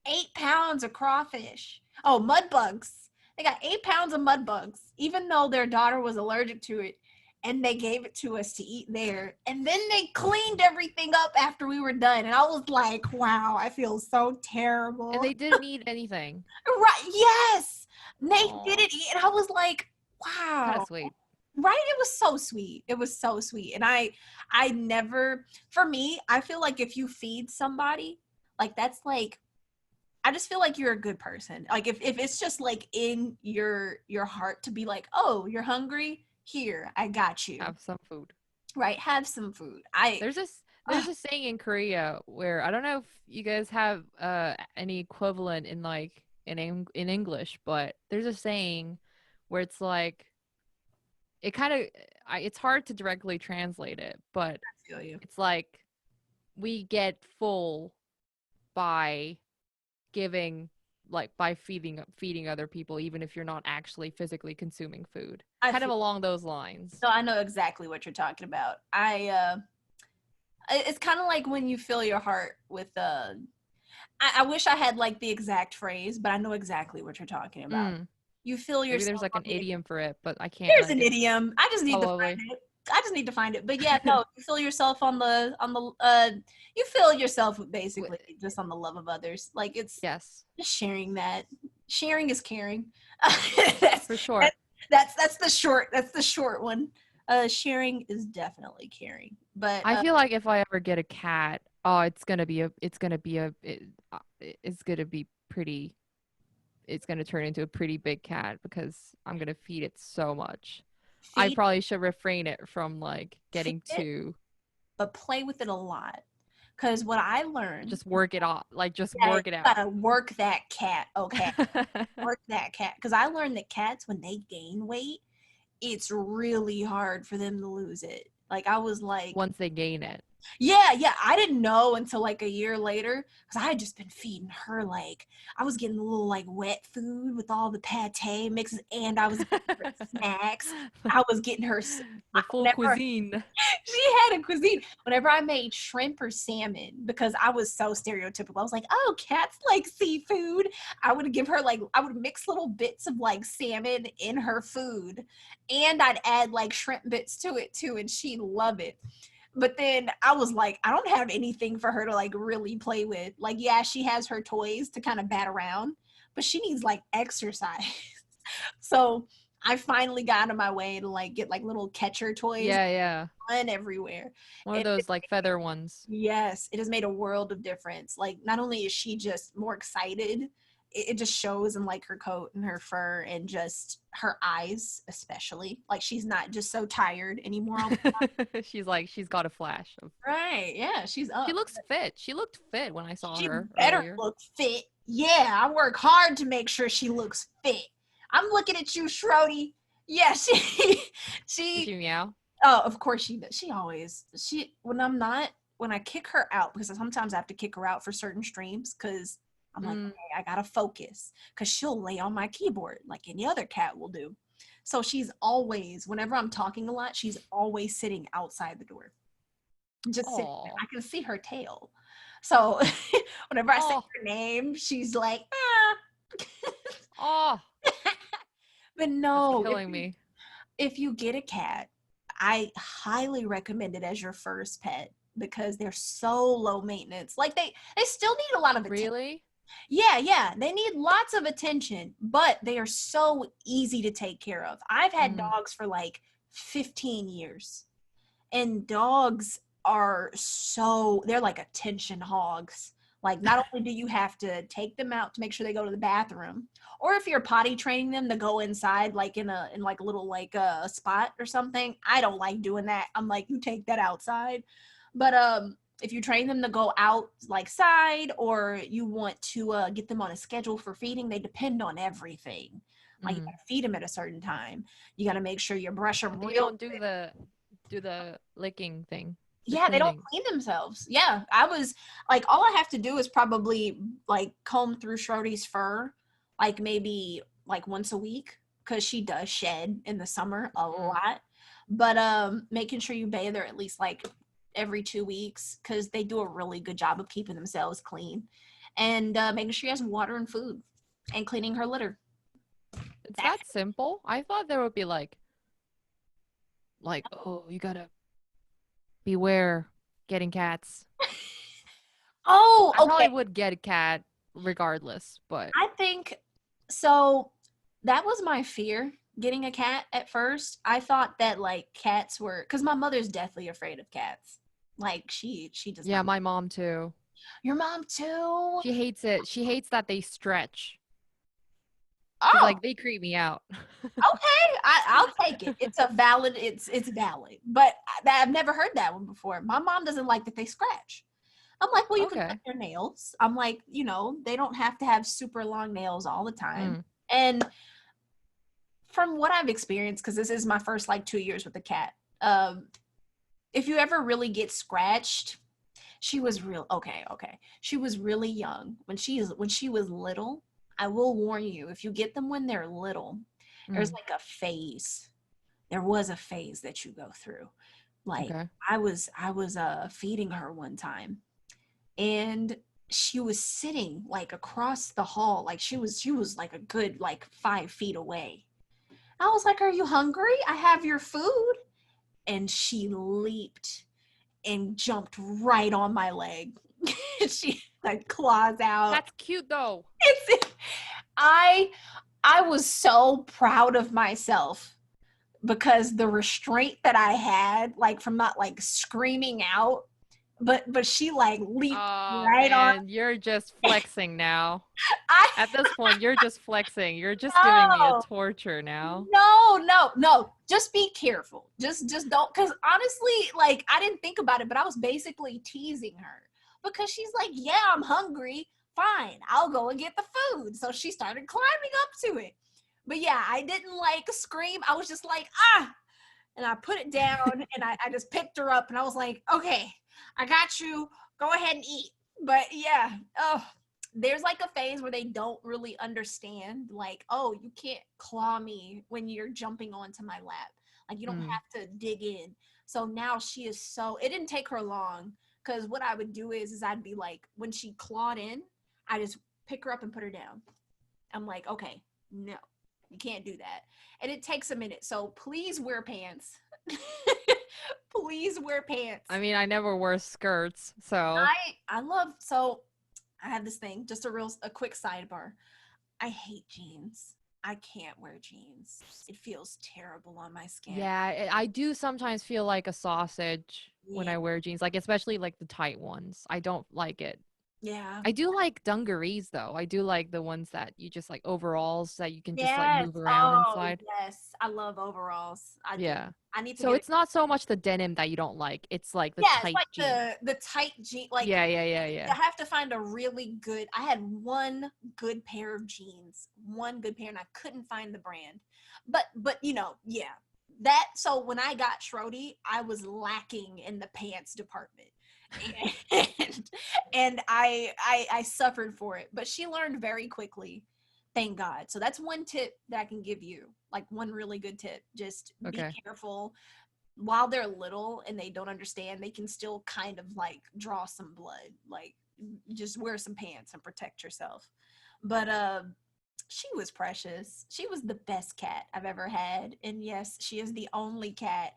8 pounds of crawfish. Oh, mud bugs. They got 8 pounds of mud bugs, even though their daughter was allergic to it. And they gave it to us to eat there. And then they cleaned everything up after we were done. And I was like, wow, I feel so terrible. And they didn't eat anything. Right. Yes. They didn't eat. And I was like, wow. That's sweet. Right? It was so sweet. It was so sweet. And I never, for me, I feel like if you feed somebody, like that's like, I just feel like you're a good person. Like if it's just like in your heart to be like, oh, you're hungry? Here, I got you. Have some food. Right, have some food. There's a saying in Korea where I don't know if you guys have any equivalent in like in English, but there's a saying where it's like it kind of it's hard to directly translate it, but I feel you. It's like we get full by giving, like by feeding other people, even if you're not actually physically consuming food. Kind of along those lines. So I know exactly what you're talking about. It's kind of like when you fill your heart with I wish I had like the exact phrase, but I know exactly what you're talking about. You fill yourself. Maybe there's like an idiom for it, but I can't. There's an idiom. I just need to find it. I just need to find it. But yeah, no, you fill yourself you fill yourself basically just on the love of others. Like it's just sharing that. Sharing is caring. That's for sure. That's the short one. Sharing is definitely caring. But I feel like if I ever get a cat, it's gonna turn into a pretty big cat because I'm gonna feed it so much. I probably should refrain it from like getting too, but play with it a lot. Because what I learned, just work it off, like just work it out. Gotta work that cat, okay? Work that cat. Because I learned that cats, when they gain weight, it's really hard for them to lose it. Like I was like, once they gain it. Yeah. I didn't know until like a year later because I had just been feeding her like I was getting a little like wet food with all the pate mixes, and I was getting her snacks. I was getting her the full cuisine. She had a cuisine. Whenever I made shrimp or salmon, because I was so stereotypical, I was like, "Oh, cats like seafood." I would give her I would mix little bits of like salmon in her food, and I'd add like shrimp bits to it too, and she'd love it. But then I was like, I don't have anything for her to like really play with. Like, yeah, she has her toys to kind of bat around, but she needs like exercise. So I finally got out of my way to like get like little catcher toys Yeah. run everywhere. One of And those like feather ones. yes, it has made a world of difference. Like not only is she just more excited, it just shows in like her coat and her fur and just her eyes, especially. Like she's not just so tired anymore. She's got a flash of. Right. Yeah, she's She up. looks fit. She looked fit when I saw She her better earlier. look fit. Yeah, I work hard to make sure she looks fit. I'm looking at you, Schrody. Yeah, Did she meow? oh, of course she does. When I kick her out, because sometimes I have to kick her out for certain streams because I'm like, okay, I gotta focus because she'll lay on my keyboard like any other cat will do. So she's always, whenever I'm talking a lot, she's always sitting outside the door. Just sitting there. I can see her tail. So whenever I say her name, she's like, Oh. But no, That's killing me. If you get a cat, I highly recommend it as your first pet because they're so low maintenance. Like they still need a lot of attention. Really? Yeah. They need lots of attention, but they are so easy to take care of. I've had dogs for like 15 years. And dogs they're like attention hogs. Like not only do you have to take them out to make sure they go to the bathroom, or if you're potty training them to go inside like in like a little like a spot or something. I don't like doing that. I'm like, you take that outside. But if you train them to go out like side, or you want to get them on a schedule for feeding, they depend on everything. Like you gotta feed them at a certain time. You gotta make sure you brush them. They don't do the licking thing. Yeah, they don't clean themselves. Yeah, I was like, all I have to do is probably like comb through Schrody's fur, like maybe like once a week, because she does shed in the summer a lot. But making sure you bathe her at least like every 2 weeks, because they do a really good job of keeping themselves clean, and making sure she has water and food, and cleaning her litter. It's that simple. I thought there would be like, oh, you gotta beware getting cats. Oh, okay. I probably would get a cat regardless, but I think so. That was my fear, getting a cat at first. I thought that like cats were, because my mother's deathly afraid of cats. Like she does. Yeah, my mom too. Your mom too? She hates it. She hates that they stretch. Oh, she's like, they creep me out. Okay, I'll take it. It's valid. But I've never heard that one before. My mom doesn't like that they scratch. I'm like, well, you can cut their nails. I'm like, they don't have to have super long nails all the time. And from what I've experienced, because this is my first like 2 years with the cat, if you ever really get scratched, she was okay. She was really young when she was little. I will warn you, if you get them when they're little, there's like a phase. There was a phase that you go through. Like I was feeding her one time, and she was sitting like across the hall. Like she was like a good like 5 feet away. I was like, "Are you hungry? I have your food." And she leaped and jumped right on my leg. She like claws out. That's cute though. I was so proud of myself because the restraint that I had, like from not like screaming out, but she like leaped right on. You're just flexing now. At this point, you're just flexing. You're just giving me a torture now. No. Just be careful. Just don't, because honestly, like I didn't think about it, but I was basically teasing her because she's like, yeah, I'm hungry. Fine, I'll go and get the food. So she started climbing up to it. But yeah, I didn't like scream. I was just like, and I put it down and I just picked her up and I was like, okay, I got you. Go ahead and eat. But yeah, there's like a phase where they don't really understand, like, oh, you can't claw me when you're jumping onto my lap. Like you don't have to dig in. So now she is it didn't take her long, because what I would do is I'd be like, when she clawed in, I just pick her up and put her down. I'm like, okay, no, you can't do that. And it takes a minute. So please wear pants. Please wear pants. I mean, I never wear skirts, so. I have this thing, just a quick sidebar. I hate jeans. I can't wear jeans. It feels terrible on my skin. Yeah, I do sometimes feel like a sausage when Yeah. I wear jeans, like especially like the tight ones. I don't like it. Yeah. I do like dungarees though. I do like the ones that you just like overalls that you can just like Yes. move around Oh, inside. yes. I love overalls. I do. Yeah. I need to So get a it's not so much the denim that you don't like. It's like the yeah, it's tight like jeans. the tight jean like Yeah, yeah, yeah, I yeah. have to find a really good I had one good pair of jeans, one good pair, and I couldn't find the brand. But you know, yeah. That so when I got Schrody, I was lacking in the pants department. And, and I suffered for it. But she learned very quickly. Thank God. So that's one tip that I can give you. Like one really good tip. Just be Okay. careful while they're little and they don't understand, they can still kind of like draw some blood. Like just wear some pants and protect yourself. But she was precious. She was the best cat I've ever had. And yes, she is the only cat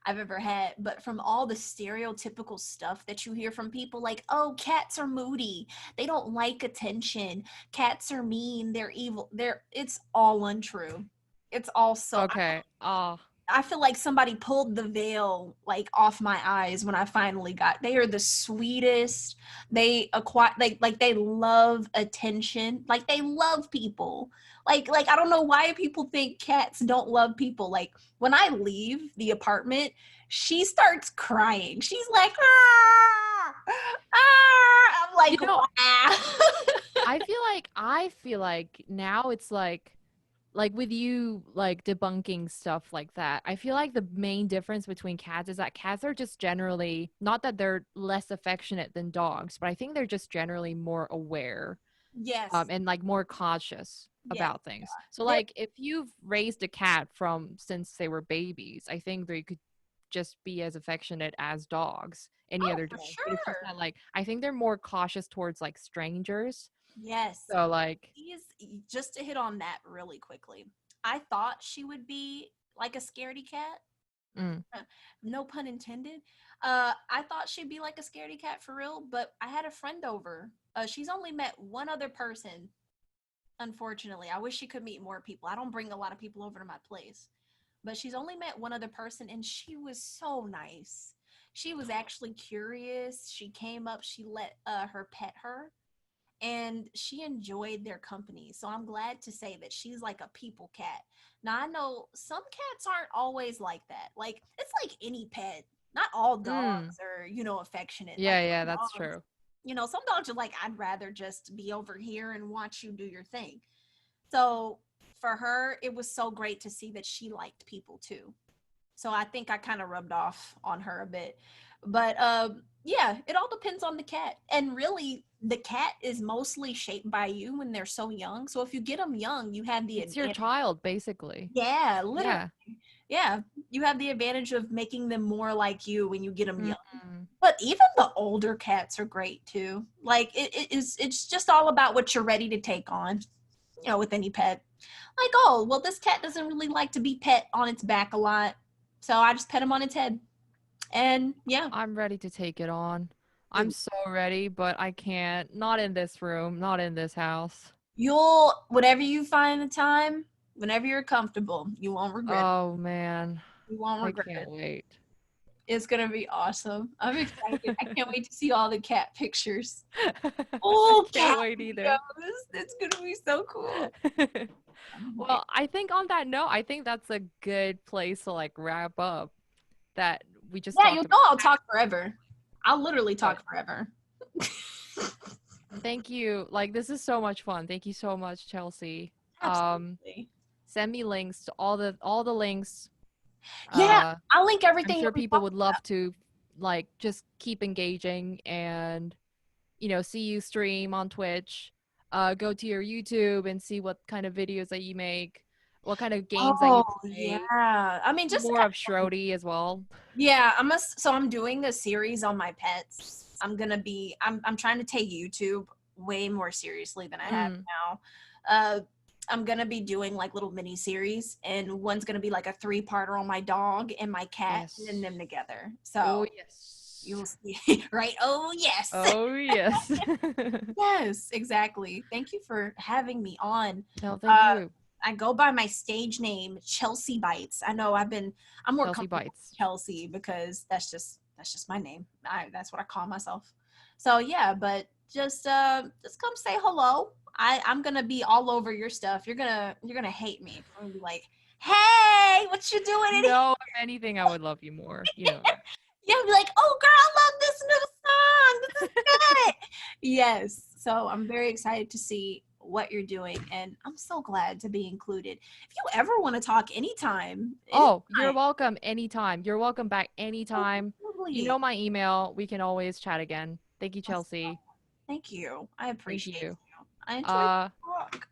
I've ever had. But from all the stereotypical stuff that you hear from people, like, oh, cats are moody. They don't like attention. Cats are mean. They're evil. It's all untrue. It's all so Okay. Oh, I feel like somebody pulled the veil like off my eyes when I finally got. They are the sweetest. They acquire like they love attention. Like they love people. Like I don't know why people think cats don't love people. Like when I leave the apartment, she starts crying. She's like, ah, ah. I'm you like, know, wow. I feel like now it's like with you like debunking stuff like that. I feel like the main difference between cats is that cats are just generally not that they're less affectionate than dogs, but I think they're just generally more aware Yes, and like more cautious yes. about things. So They're like if you've raised a cat from since they were babies, I think they could just be as affectionate as dogs, any oh other for dog. But it's just sure. that like I think they're more cautious towards like strangers. Yes. So like Is just to hit on that really quickly. I thought she would be like a scaredy cat. mm, Uh, No pun intended. I thought she'd be like a scaredy cat for real, but I had a friend over. She's only met one other person, unfortunately. I wish she could meet more people. I don't bring a lot of people over to my place, but she's only met one other person, and she was so nice. She was actually curious. She came up, she let her pet her and she enjoyed their company. So I'm glad to say that she's like a people cat. Now I know some cats aren't always like that. Like it's like any pet. Not all mm, dogs are, you know, affectionate. Like yeah, yeah, some that's dogs, true. you know, some dogs are like, I'd rather just be over here and watch you do your thing. So for her, it was so great to see that she liked people too. So I think I kind of rubbed off on her a bit. But yeah, it all depends on the cat. And really, the cat is mostly shaped by you when they're so young. So if you get them young, you have the It's your advantage. child basically. Yeah, literally. Yeah. Yeah, you have the advantage of making them more like you when you get them young. Mm. But even the older cats are great too. Like it's just all about what you're ready to take on, you know, with any pet. Like, oh, well, this cat doesn't really like to be pet on its back a lot. So I just pet him on its head. And yeah, I'm ready to take it on. I'm you so ready, but I can't. Not in this room, not in this house. you'll whatever you find the time, whenever you're comfortable, you won't regret it. Oh man, You won't I regret can't it. wait. It's gonna be awesome. I'm excited. I can't wait to see all the cat pictures. I Oh, can't cat wait either. videos. It's gonna be so cool. Well, I think on that note, I think that's a good place to like wrap up that we just Yeah, you talked know about I'll cat talk forever. I'll literally stuff. talk forever. Thank you. Like this is so much fun. Thank you so much, Chelsea. Absolutely. Send me links to all the links. Yeah, Uh I'll link I'm everything sure that we people talked would love to like just keep engaging and see you stream on Twitch. Go to your YouTube and see what kind of videos that you make, what kind of games that you Oh play. yeah. I mean, See just more of Schrody as well. yeah. So I'm doing a series on my pets. I'm trying to take YouTube way more seriously than I have Mm, now. Uh, I'm gonna be doing like little mini series, and one's gonna be like a 3-parter on my dog and my cat, and then yes. them together. Oh So yes. You'll see. Right? Oh, yes. Oh, yes. Yes, exactly. Thank you for having me on. No, thank you. I go by my stage name, Chelsea Bytes. I know I'm more Chelsea comfortable Bytes. with Chelsea because that's just my name. That's what I call myself. So yeah, but just come say hello. I'm gonna be all over your stuff. You're gonna hate me. I'm gonna be like, hey, what you doing in here? No, if anything, I would love you more. You know that. Yeah, be like, oh girl, I love this new song. This is good. Yes. So I'm very excited to see what you're doing, and I'm so glad to be included. If you ever want to talk anytime, Oh, you're welcome anytime. You're welcome back anytime. You absolutely. know my email. We can always chat again. Thank you, Chelsea. Thank you. I Thank appreciate you. you. I enjoyed Uh, the talk.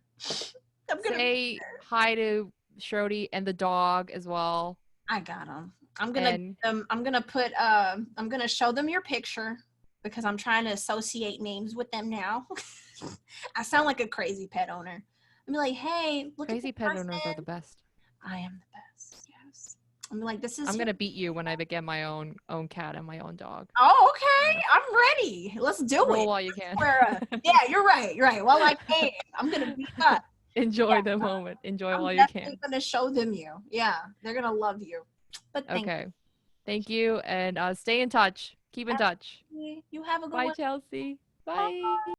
I'm gonna. say hi to Shrody and the dog as well. I got them. And I'm gonna put. I'm gonna show them your picture because I'm trying to associate names with them now. I sound like a crazy pet owner. I'm like, hey, look at crazy this pet owners are the person. best. I am the best. Yes. I'm like, this is I'm your. gonna beat you when I get my own cat and my own dog. Oh, okay. Yeah. I'm ready. Let's do Roll it. while you can. Yeah, you're right. You're right. Well, I can. I'm gonna beat up. Enjoy Yeah, the moment. Enjoy I'm while you definitely can. gonna show them you. Yeah, they're gonna love you. But thank Okay. Thank you, and stay in touch. Keep in touch. you. You have a good Bye, one. Chelsea. Bye. Bye.